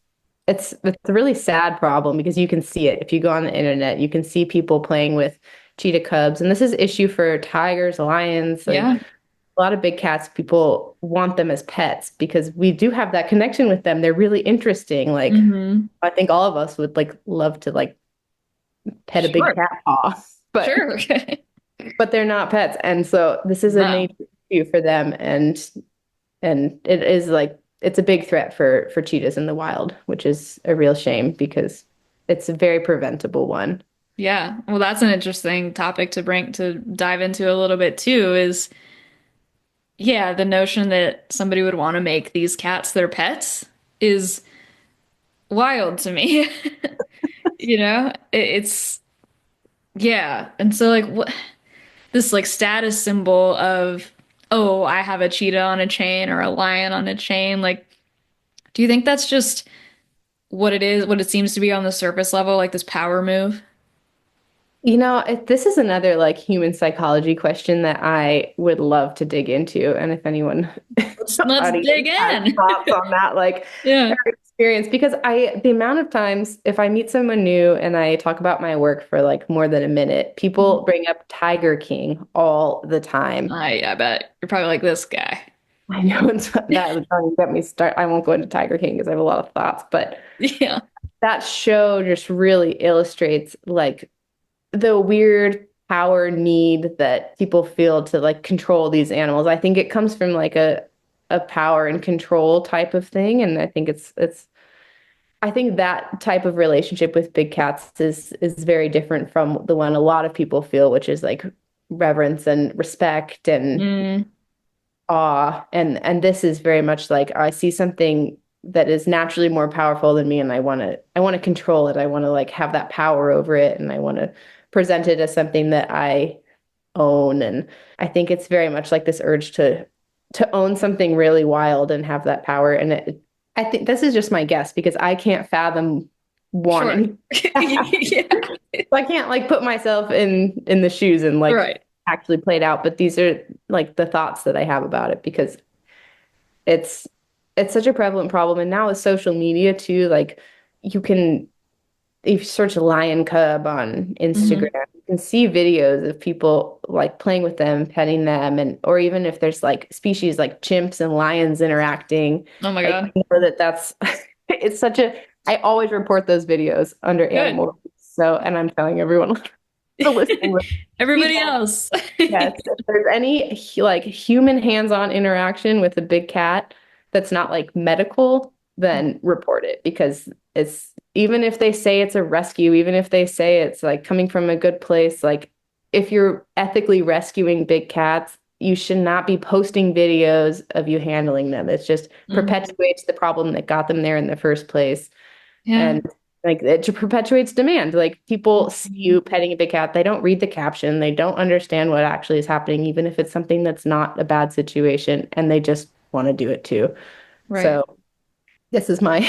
a really sad problem because you can see it. If you go on the internet, you can see people playing with cheetah cubs. And this is issue for tigers, lions, like Yeah. a lot of big cats, people want them as pets because we do have that connection with them. They're really interesting. Like Mm-hmm. I think all of us would like love to like pet a big Sure. cat paw, but Sure. they're not pets. And so this is a No. nature issue for them and it is like it's a big threat for cheetahs in the wild, which is a real shame because it's a very preventable one. Yeah. Well, that's an interesting topic to dive into a little bit too, is yeah, the notion that somebody would want to make these cats their pets is wild to me. It's yeah. And so like what this like status symbol of, oh, I have a cheetah on a chain or a lion on a chain, like do you think that's just what it is, what it seems to be on the surface level, like this power move? This is another like human psychology question that I would love to dig into. And if anyone in the Let's audience dig has in. thoughts on that, like Yeah. their experience, because the amount of times if I meet someone new and I talk about my work for like more than a minute, people bring up Tiger King all the time. I bet you're probably like this guy. I know don't get me start. I won't go into Tiger King because I have a lot of thoughts, but Yeah. that show just really illustrates like the weird power need that people feel to like control these animals. I think it comes from like a power and control type of thing, and I think it's I think that type of relationship with big cats is very different from the one a lot of people feel, which is like reverence and respect and Mm, awe. And this is very much like I see something that is naturally more powerful than me and I want to control it. I want to like have that power over it and I want to present it as something that I own. And I think it's very much like this urge to own something really wild and have that power. And I think this is just my guess because I can't fathom sure. wanting. Yeah. I can't like put myself in the shoes and like Right. actually play it out. But these are like the thoughts that I have about it because it's it's such a prevalent problem. And now with social media too, like you can if you search lion cub on Hmm. Instagram, you can see videos of people like playing with them, petting them, and or even if there's like species like chimps and lions interacting, Oh my like God. I know that's it's such a I always report those videos under Good. animal. So, and I'm telling everyone to listening with Everybody feedback. else. Yes, if there's any like human hands-on interaction with a big cat that's not like medical, then report it because it's even if they say it's a rescue, even if they say it's like coming from a good place, like if you're ethically rescuing big cats, you should not be posting videos of you handling them. It just Mhm. perpetuates the problem that got them there in the first place. Yeah. And like it perpetuates demand. Like people see you petting a big cat, they don't read the caption, they don't understand what actually is happening, even if it's something that's not a bad situation, and they just want to do it too. Right. So this is my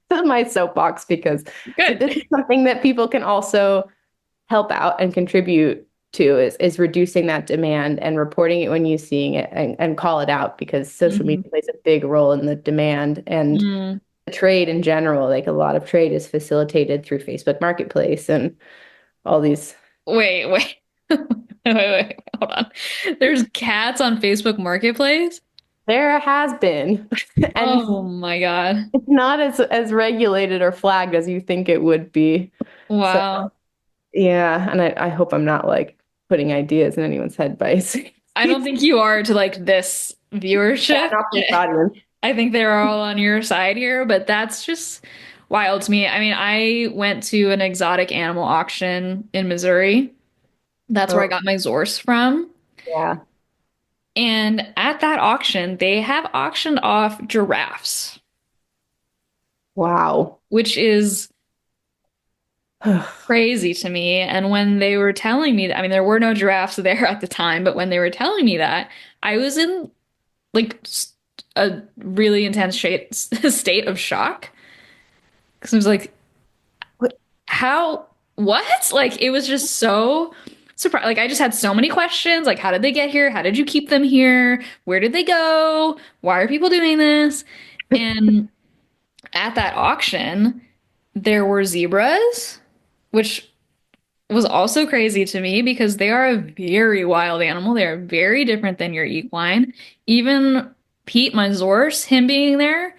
this is my soapbox because Good. this is something that people can also help out and contribute to is reducing that demand and reporting it when you're seeing it and call it out because social Hmm. media plays a big role in the demand and Mm. the trade in general. Like a lot of trade is facilitated through Facebook Marketplace and all these. Wait. Wait. Hold on. There's cats on Facebook Marketplace? There has been, and Oh my God. it's not as regulated or flagged as you think it would be. So Wow. yeah, and I hope I'm not like putting ideas in anyone's head by saying I don't these. think you are to like this Yeah, viewership. not this audience. I think they're all on your side here, but that's just wild to me. I mean, I went to an exotic animal auction in Missouri. That's where I Oh got my Zorse from. yeah. And at that auction, they have auctioned off giraffes, Wow. which is crazy to me. And when they were telling me that, I mean, there were no giraffes there at the time, but when they were telling me that, I was in like a really intense state of shock because I was like, What- how, what? Like, it was just so surprised. Like, I just had so many questions. Like, how did they get here? How did you keep them here? Where did they go? Why are people doing this? And at that auction, there were zebras, which was also crazy to me because they are a very wild animal. They are very different than your equine. Even Pete, my Zorse, him being there,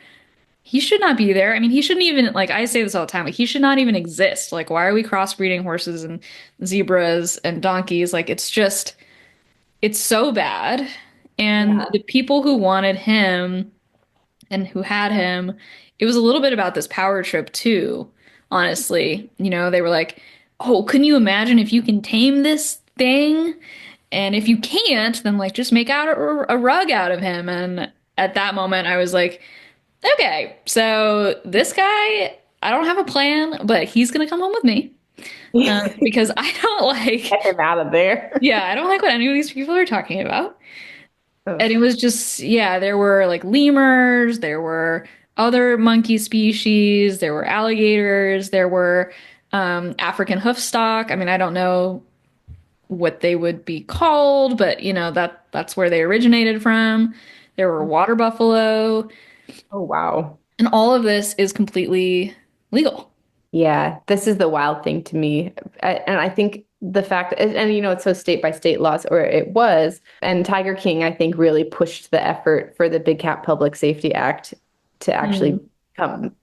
he should not be there. I mean, he shouldn't even, like, I say this all the time, like, he should not even exist. Like, why are we crossbreeding horses and zebras and donkeys? Like, it's just, it's so bad. And Yeah. the people who wanted him and who had him, it was a little bit about this power trip too, honestly. You know, they were like, "Oh, can you imagine if you can tame this thing? And if you can't, then like just make out a rug out of him." And at that moment, I was like, "Okay, so this guy, I don't have a plan, but he's gonna come home with me because I don't like, Get him out of there. yeah, I don't like what any of these people are talking about." And it Ugh. was just, yeah, there were like lemurs, there were other monkey species, there were alligators, there were African hoofstock. I mean, I don't know what they would be called, but you know, that's where they originated from. There were water buffalo, Oh, wow. and all of this is completely legal. Yeah, this is the wild thing to me. And I think the fact, and you know, it's so state by state laws, or it was. And Tiger King, I think, really pushed the effort for the Big Cat Public Safety Act to actually Mm, come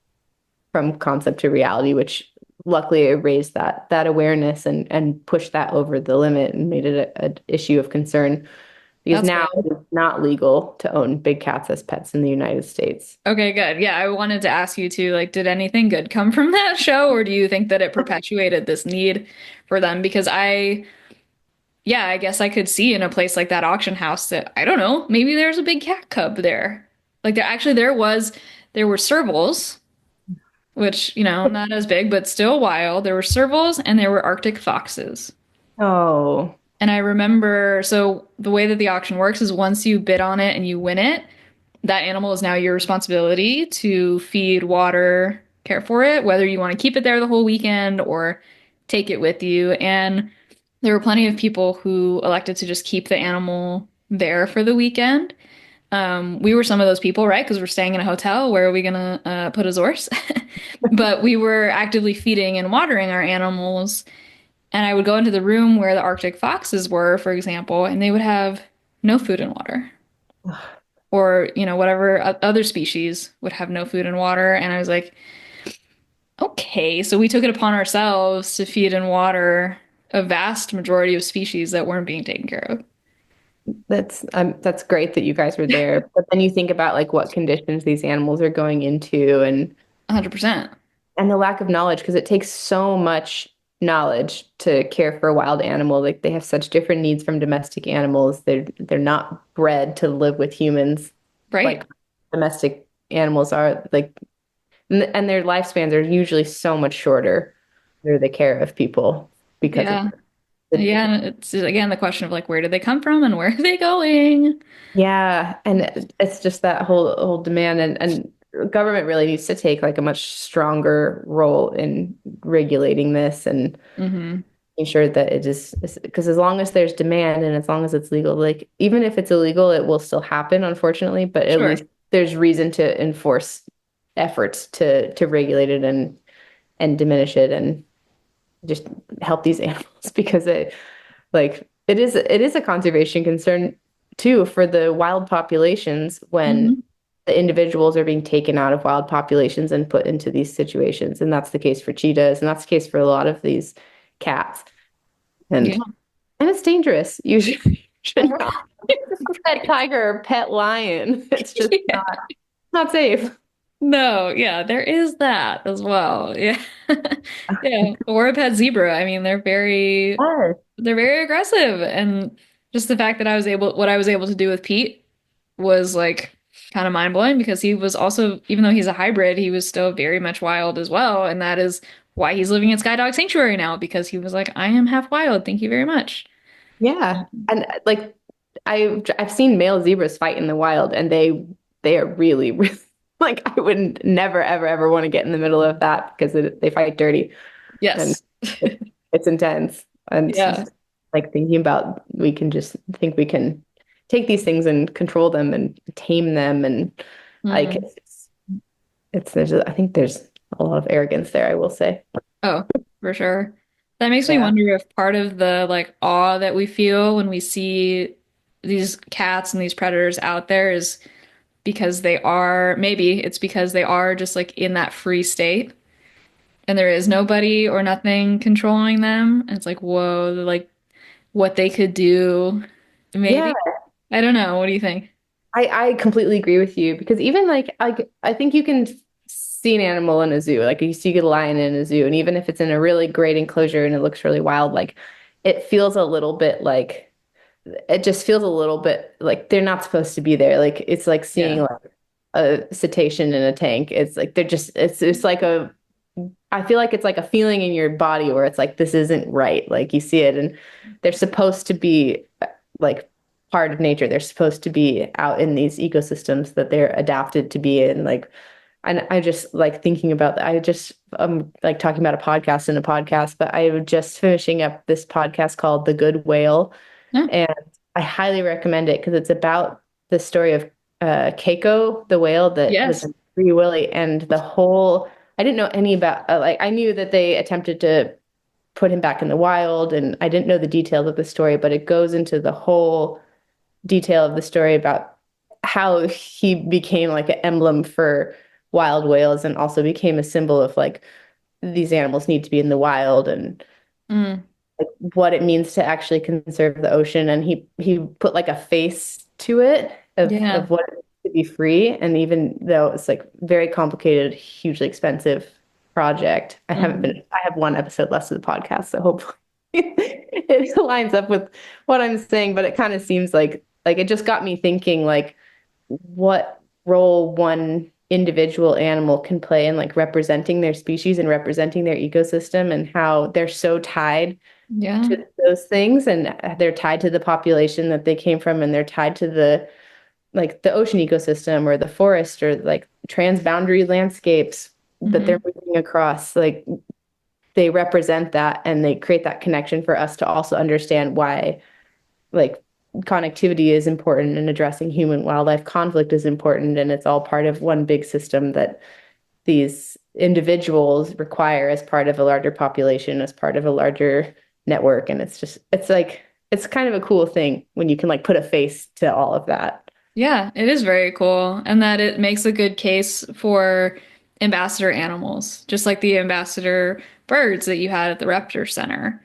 from concept to reality, which luckily it raised that awareness and pushed that over the limit and made it an issue of concern because that's now good. it's not legal to own big cats as pets in the United States. Okay, good. Yeah, I wanted to ask you too, like, did anything good come from that show, or do you think that it perpetuated this need for them? Because yeah, I guess I could see in a place like that auction house that, I don't know, maybe there's a big cat cub there. Like there were servals, which, you know, not as big, but still wild. There were servals and there were Arctic foxes. Oh, And I remember, so the way that the auction works is once you bid on it and you win it, that animal is now your responsibility to feed, water, care for it, whether you want to keep it there the whole weekend or take it with you. And there were plenty of people who elected to just keep the animal there for the weekend. We were some of those people, right? Because we're staying in a hotel. Where are we gonna put a horse? But we were actively feeding and watering our animals. And I would go into the room where the Arctic foxes were, for example, and they would have no food and water. Or, you know, whatever other species would have no food and water. And I was like, okay, so we took it upon ourselves to feed and water a vast majority of species that weren't being taken care of. that's great that you guys were there. But then you think about like what conditions these animals are going into 100%. and the lack of knowledge because it takes so much knowledge to care for a wild animal. Like they have such different needs from domestic animals. They're not bred to live with humans Right? like domestic animals are. Like and their lifespans are usually so much shorter through the care of people because of Yeah. the Yeah. And it's again the question of like, where did they come from and where are they going? yeah, and it's just that whole demand and government really needs to take like a much stronger role in regulating this and Hmm. making sure that it is because as long as there's demand and as long as it's legal, like even if it's illegal, it will still happen, unfortunately, but at Sure. least there's reason to enforce efforts to regulate it and diminish it and just help these animals because it is a conservation concern too for the wild populations when Hmm. the individuals are being taken out of wild populations and put into these situations. And that's the case for cheetahs, and that's the case for a lot of these cats. Yeah. And it's dangerous. You should not pet tiger or pet lion. It's just Yeah. not safe. No, yeah, there is that as well. Yeah. Yeah. Or a pet zebra. I mean, Yes. they're very aggressive. And just the fact that what I was able to do with Pete was like kind of mind blowing because he was also, even though he's a hybrid, he was still very much wild as well. And that is why he's living in Skydog Sanctuary now because he was like, I am half wild. Thank you very much. Yeah. And like I've seen male zebras fight in the wild and they are really, really like I would never ever ever want to get in the middle of that because they fight dirty and Yes. it's intense. And it's Yeah. just like thinking about we can just think we can take these things and control them and tame them and like Mm. it's there's I think there's a lot of arrogance there, I will say. Oh, for sure. That makes me Yeah. wonder if part of the like awe that we feel when we see these cats and these predators out there is because they are, maybe it's because they are just like in that free state and there is nobody or nothing controlling them. And it's like, whoa, like what they could do. Yeah, Maybe. I don't know. What do you think? I completely agree with you because even like I think you can see an animal in a zoo. Like you see a lion in a zoo, and even if it's in a really great enclosure and it looks really wild, like it feels a little bit like it just feels a little bit like they're not supposed to be there. Like it's like seeing Yeah. like a cetacean in a tank. It's like they're just it's like a I feel like it's like a feeling in your body where it's like this isn't right. Like you see it and they're supposed to be like part of nature. They're supposed to be out in these ecosystems that they're adapted to be in. Like and I just like thinking about that. I just like talking about a podcast in a podcast, but I was just finishing up this podcast called The Good Whale Yeah. and I highly recommend it because it's about the story of Keiko, the whale that was Yes. in Free Willy, and the whole. I didn't know any about like I knew that they attempted to put him back in the wild, and I didn't know the details of the story, but it goes into the whole detail of the story about how he became like an emblem for wild whales and also became a symbol of like these animals need to be in the wild and Mm. what it means to actually conserve the ocean and he put like a face to it Yeah. of what it means to be free and even though it's like very complicated hugely expensive project Mhm. I have one episode left of the podcast so hopefully it lines up with what I'm saying but it kind of seems like it just got me thinking like what role one individual animal can play in like representing their species and representing their ecosystem and how they're so tied Yeah. to those things and they're tied to the population that they came from and they're tied to the like the ocean ecosystem or the forest or like transboundary landscapes that they're Hmm. moving across like they represent that and they create that connection for us to also understand why like connectivity is important and addressing human wildlife conflict is important and it's all part of one big system that these individuals require as part of a larger population, as part of a larger network. And it's just, it's like, it's kind of a cool thing when you can like put a face to all of that. Yeah, it is very cool. And that it makes a good case for ambassador animals, just like the ambassador birds that you had at the Raptor Center.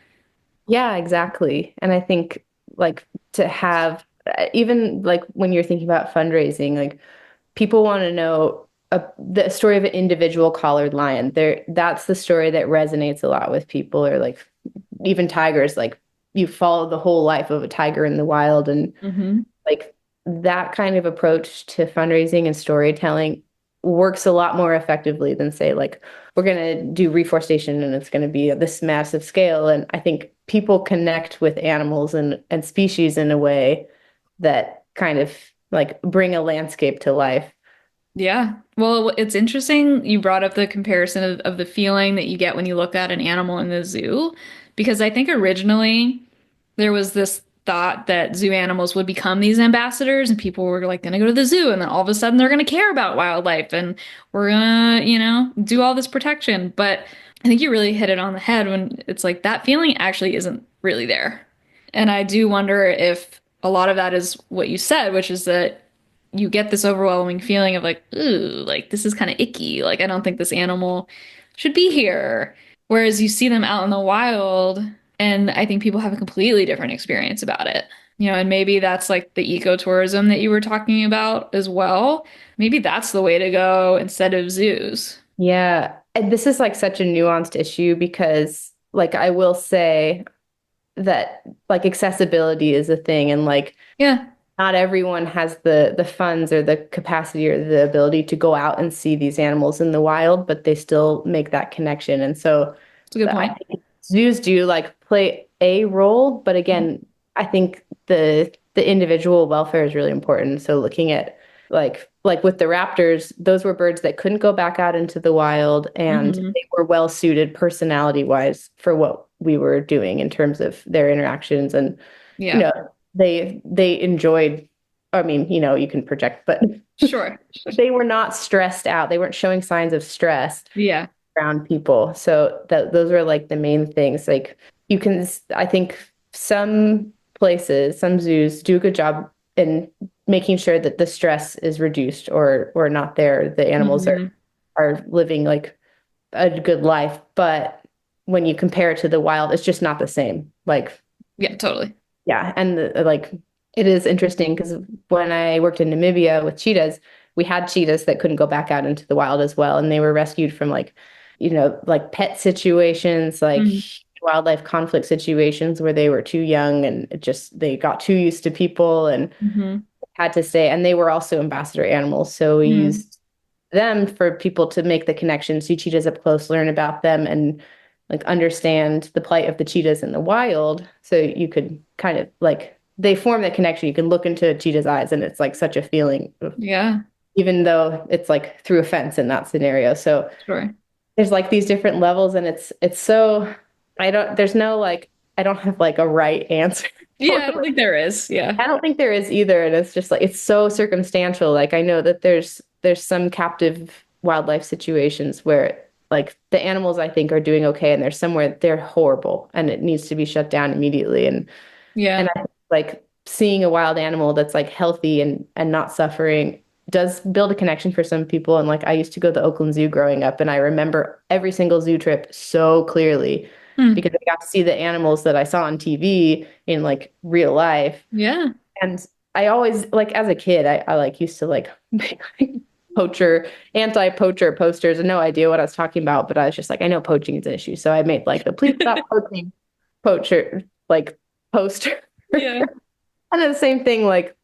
Yeah, exactly. And I think like to have, even like when you're thinking about fundraising, like people want to know the story of an individual collared lion. There, that's the story that resonates a lot with people, or like even tigers. Like you follow the whole life of a tiger in the wild, and Hmm. like that kind of approach to fundraising and storytelling works a lot more effectively than say like we're going to do reforestation and it's going to be this massive scale. And I think people connect with animals and species in a way that kind of like bring a landscape to life. Yeah. Well, it's interesting you brought up the comparison of the feeling that you get when you look at an animal in the zoo, because I think originally there was this thought that zoo animals would become these ambassadors and people were like going to go to the zoo and then all of a sudden they're going to care about wildlife and we're going to, do all this protection. But I think you really hit it on the head when it's like that feeling actually isn't really there. And I do wonder if a lot of that is what you said, which is that you get this overwhelming feeling of like, ooh, like this is kind of icky. Like I don't think this animal should be here. Whereas you see them out in the wild, and I think people have a completely different experience about it. And maybe that's like the ecotourism that you were talking about as well. Maybe that's the way to go instead of zoos. Yeah. And this is like such a nuanced issue because like I will say that like accessibility is a thing and like Yeah. not everyone has the funds or the capacity or the ability to go out and see these animals in the wild, but they still make that connection. And so It's a good I point. think zoos do like play a role, but again, I think the individual welfare is really important. So looking at like with the raptors, those were birds that couldn't go back out into the wild, and Hmm. they were well suited personality wise for what we were doing in terms of their interactions. And you Yeah. know, they enjoyed, I mean, you can project, but Sure. they were not stressed out. They weren't showing signs of stress Yeah. around people. So that those are like the main things. Like you can, I think some places, some zoos do a good job in making sure that the stress is reduced or not there. The animals Hmm. are living like a good life, but when you compare it to the wild, it's just not the same. Like, Yeah, totally. yeah, and like it is interesting because when I worked in Namibia with cheetahs, we had cheetahs that couldn't go back out into the wild as well, and they were rescued from like pet situations, like Mm-hmm. wildlife conflict situations where they were too young and they got too used to people and Hmm. had to stay. And they were also ambassador animals, so we Hmm. used them for people to make the connection, see cheetahs up close, learn about them, and like understand the plight of the cheetahs in the wild. So you could kind of like they form that connection. You can look into a cheetah's eyes, and it's like such a feeling, Yeah, even though it's like through a fence in that scenario. So sure. there's like these different levels, and it's so there's no like I don't have like a right answer Yeah, for I don't think there is. Yeah. I don't think there is either, and it's just like it's so circumstantial. Like I know that there's some captive wildlife situations where like the animals I think are doing okay, and there's somewhere they're horrible and it needs to be shut down immediately. And Yeah. I think, like seeing a wild animal that's like healthy and not suffering does build a connection for some people. And like I used to go to the Oakland Zoo growing up, and I remember every single zoo trip so clearly Hmm. because I got to see the animals that I saw on TV in like real life. Yeah. And I always like as a kid, I like used to like make like poacher, anti-poacher posters and no idea what I was talking about, but I was just like, I know poaching is an issue. So I made like the please stop poaching poacher like poster. Yeah. And then the same thing, like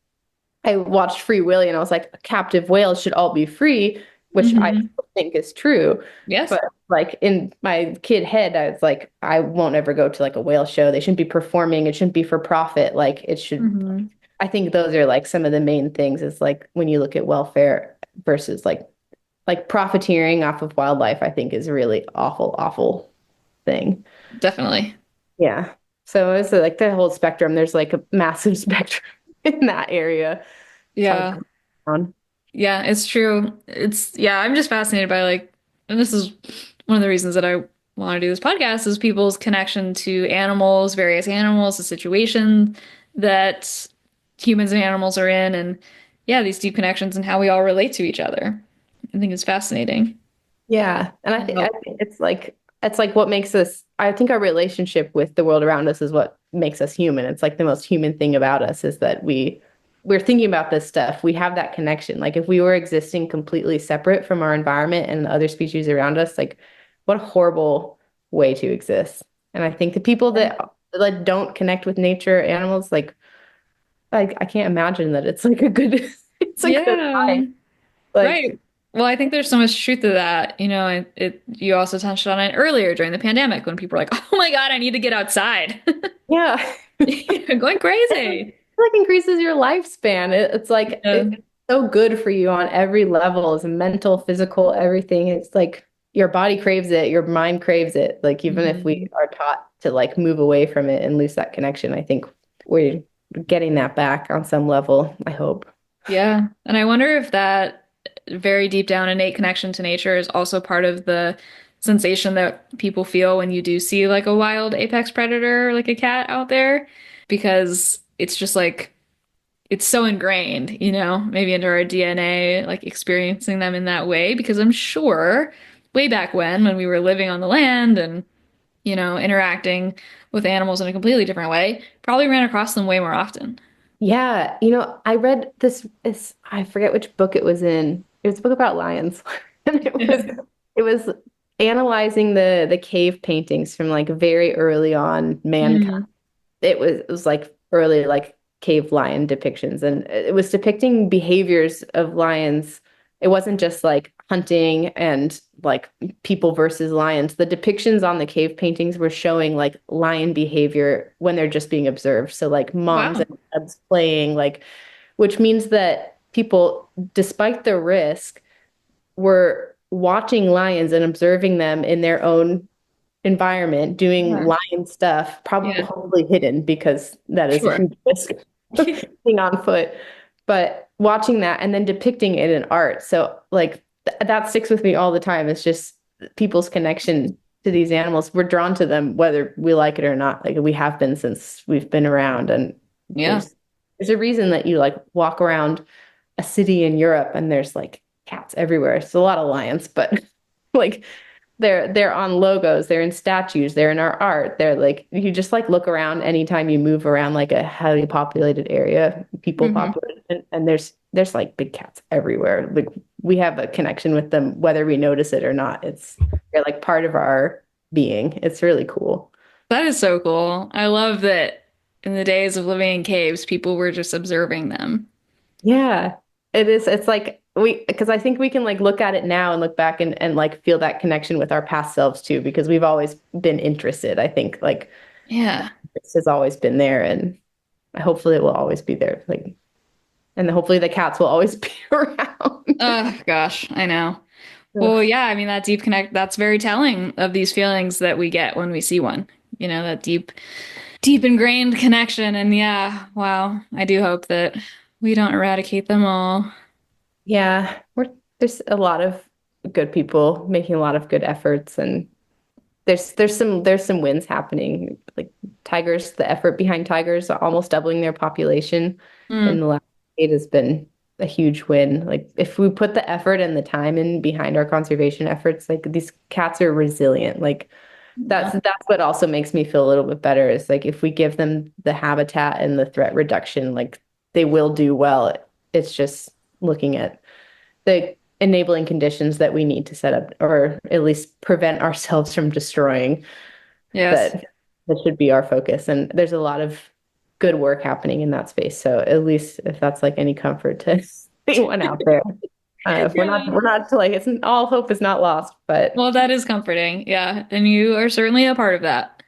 I watched Free Willy and I was like, captive whales should all be free, which I Hmm. think is true. Yes. But like in my kid head, I was like, I won't ever go to like a whale show. They shouldn't be performing. It shouldn't be for profit. Like it should Hmm. I think those are like some of the main things is like when you look at welfare versus like profiteering off of wildlife, I think is a really awful, awful thing. Definitely. Yeah. So it's like the whole spectrum. There's like a massive spectrum in that area. It's hard to Yeah. come on. Yeah, it's true. Yeah, I'm just fascinated by like, and this is one of the reasons that I want to do this podcast is people's connection to animals, various animals, the situation that humans and animals are in, and yeah, these deep connections and how we all relate to each other. I think it's fascinating. Yeah. And I Well, think it's like what makes us I think our relationship with the world around us is what makes us human. It's like the most human thing about us is that we're thinking about this stuff. We have that connection. Like if we were existing completely separate from our environment and the other species around us, like what a horrible way to exist. And I think the people that like don't connect with nature, animals, like I can't imagine that it's like a good it's a good yeah, life. Like right. Well, I think there's so much truth to that. You know, you also touched on it earlier during the pandemic when people were like, "Oh my God, I need to get outside." yeah. Going crazy. Like increases your lifespan. It's like Yeah. it's so good for you on every level. It's mental, physical, everything. It's like your body craves it, your mind craves it. Like even if we Mhm. are taught to like move away from it and lose that connection, I think we're getting that back on some level, I hope. Yeah. And I wonder if that very deep down innate connection to nature is also part of the sensation that people feel when you do see like a wild apex predator, like a cat out there, because it's just like it's so ingrained, maybe into our DNA, like experiencing them in that way, because I'm sure way back when we were living on the land and, interacting with animals in a completely different way, probably ran across them way more often. Yeah, I read this I forget which book it was in. It was a book about lions. And it was analyzing the cave paintings from like very early on mankind. Mm. It was like early like cave lion depictions, and it was depicting behaviors of lions. It wasn't just like hunting and like people versus lions. The depictions on the cave paintings were showing like lion behavior when they're just being observed. So like moms Wow. and cubs playing, like, which means that people, despite the risk, were watching lions and observing them in their own environment, doing Yeah. lion stuff, probably Yeah. hopefully hidden because that is a Sure. huge risk being on foot. But watching that and then depicting it in art. So like that sticks with me all the time. It's just people's connection to these animals. We're drawn to them whether we like it or not. Like we have been since we've been around. And Yeah. there's a reason that you like walk around a city in Europe and there's like cats everywhere. It's a lot of lions, but like they're on logos, they're in statues, they're in our art. They're like you just like look around anytime you move around like a highly populated area, people Hmm. populated, and there's like big cats everywhere. Like we have a connection with them whether we notice it or not. They're like part of our being. It's really cool. That is so cool. I love that in the days of living in caves, people were just observing them. Yeah, it is. It's like because I think we can like look at it now and look back and like feel that connection with our past selves too, because we've always been interested. I think like Yeah. this has always been there, and hopefully it will always be there. Like, and hopefully the cats will always be around. Oh gosh, I know. Well, Ugh. yeah, I mean that deep connect that's very telling of these feelings that we get when we see one. That deep ingrained connection. And yeah, wow. I do hope that we don't eradicate them all. Yeah, there's a lot of good people making a lot of good efforts, and there's some wins happening. Like tigers, the effort behind tigers almost doubling their population in Mm, the last decade has been a huge win. Like if we put the effort and the time in behind our conservation efforts, like these cats are resilient. Like yeah. that's what also makes me feel a little bit better is like if we give them the habitat and the threat reduction, like they will do well. It's just looking at the enabling conditions that we need to set up or at least prevent ourselves from destroying Yes. that should be our focus. And there's a lot of good work happening in that space. So at least if that's like any comfort to anyone out there, we're Yeah. not like it's all hope is not lost. But Well, that is comforting. Yeah. And you are certainly a part of that.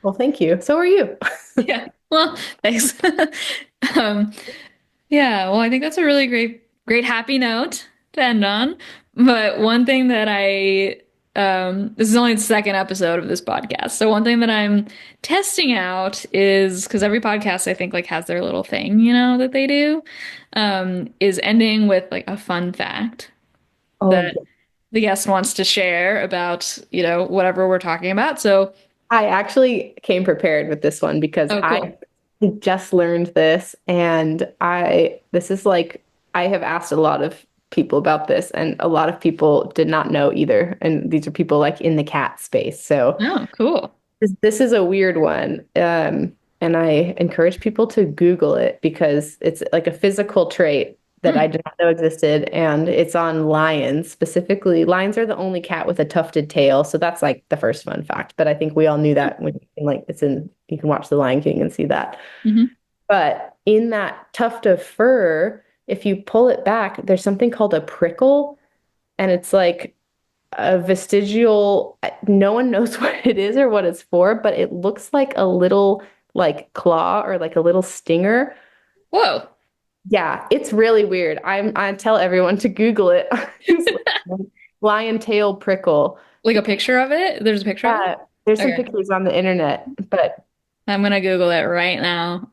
well, thank you. So are you. Yeah. Well, thanks. Um, yeah, well, I think that's a really great happy note to end on. But one thing that this is only the second episode of this podcast. So one thing that I'm testing out is because every podcast I think like has their little thing, that they do, is ending with like a fun fact Oh, that the guest wants to share about, whatever we're talking about. So, I actually came prepared with this one because oh, I cool. just learned this and this is like I have asked a lot of people about this and a lot of people did not know either. And these are people like in the cat space. So Oh, cool. this is a weird one. And I encourage people to Google it because it's like a physical trait that I Hmm. did not know existed. And it's on lions specifically. Lions are the only cat with a tufted tail. So that's like the first fun fact. But I think we all knew that when like you can watch The Lion King and see that. Hmm. But in that tuft of fur, if you pull it back, there's something called a prickle. And it's like a vestigial, no one knows what it is or what it's for, but it looks like a little like claw or like a little stinger. Whoa. Yeah, it's really weird. I tell everyone to Google it. It's like lion tail prickle. Like a picture of it? There's a picture of it? Yeah, there's some Okay. pictures on the internet, but I'm gonna Google it right now.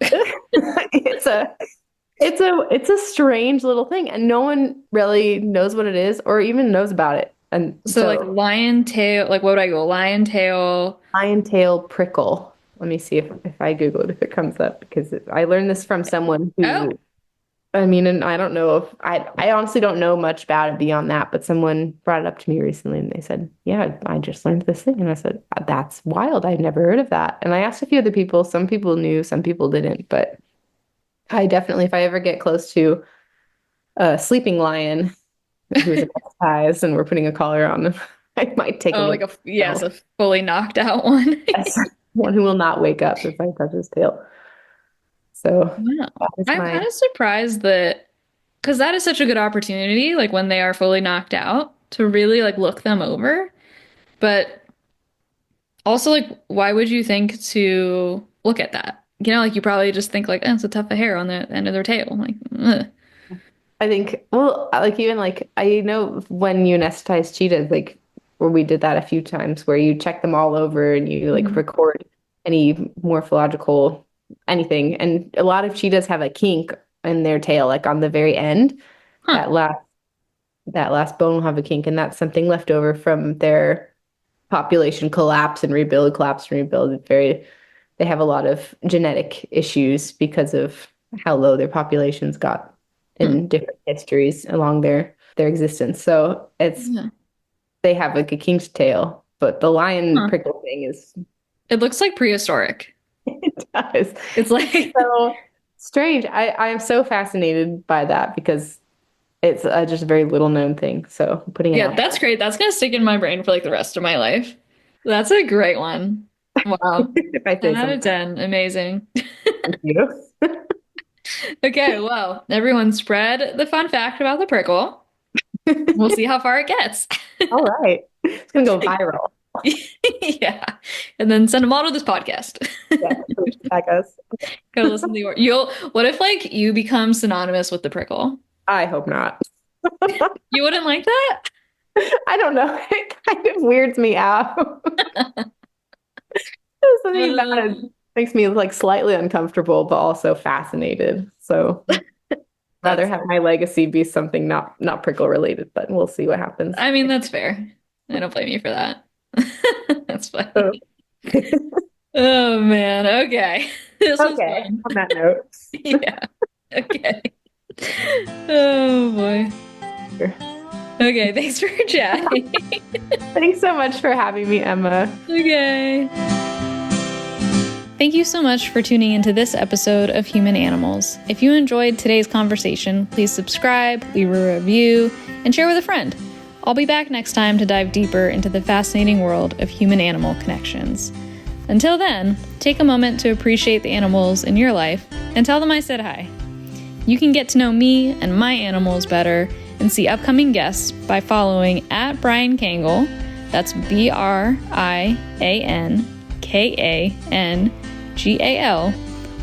it's a strange little thing, and no one really knows what it is or even knows about it. And So like so lion tail, like what would I go? Lion tail. lion tail prickle. Let me see if I Google it if it comes up because I learned this from someone Oh, who I mean, and I don't know if I honestly don't know much about it beyond that, but someone brought it up to me recently and they said, "Yeah, I just learned this thing." And I said, "That's wild. I'd never heard of that." And I asked a few other people, some people knew, some people didn't, but I definitely if I ever get close to a sleeping lion who's anesthetized and we're putting a collar on them, I might take a oh, look. yes, So, a fully knocked out one. as one who will not wake up if I touch his tail. So Wow. that is I'm my kind of surprised that because that is such a good opportunity, like when they are fully knocked out, to really like look them over. But also, like, why would you think to look at that? You know, like you probably just think like, oh, it's a tuft of hair on the end of their tail. Like, ugh. I think, well, like even like I know when you anesthetize cheetahs, like where we did that a few times, where you check them all over and you like Mhm. record any morphological anything. And a lot of cheetahs have a kink in their tail, like on the very end. Huh. That last that last bone will have a kink, and that's something left over from their population collapse and rebuild. They have a lot of genetic issues because of how low their populations got Hmm. in different histories along their existence. So Yeah. they have like a king's tail, but the lion Huh. prickle thing is It looks like prehistoric. it does. It's It's like, so strange. I am so fascinated by that because it's just a very little known thing. So I'm putting it yeah, out that's great. That's gonna stick in my brain for like the rest of my life. That's a great one. there Wow. if I say 10 out of something. 10. Amazing. Thank you. Okay, well, everyone spread the fun fact about the prickle. We'll see how far it gets. All right. It's gonna go viral. Yeah. And then send them all to this podcast. Yeah, that goes. Go listen to you'll what if like you become synonymous with the prickle? I hope not. You wouldn't like that? I don't know. It kind of weirds me out. Something about Uh, it makes me like slightly uncomfortable, but also fascinated. So rather that's have my legacy be something not prickle related, but we'll see what happens. I mean that's fair. I don't blame you for that. That's So, funny. Oh man, okay. This was okay, fun. on that note. Yeah. Okay. Oh boy. Okay, thanks for chatting. Thanks so much for having me, Emma. Okay. Thank you so much for tuning into this episode of Human Animals. If you enjoyed today's conversation, please subscribe, leave a review, and share with a friend. I'll be back next time to dive deeper into the fascinating world of human-animal connections. Until then, take a moment to appreciate the animals in your life and tell them I said hi. You can get to know me and my animals better and see upcoming guests by following at Brian Kangal, that's BrianKangal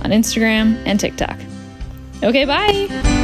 on Instagram and TikTok. Okay, bye!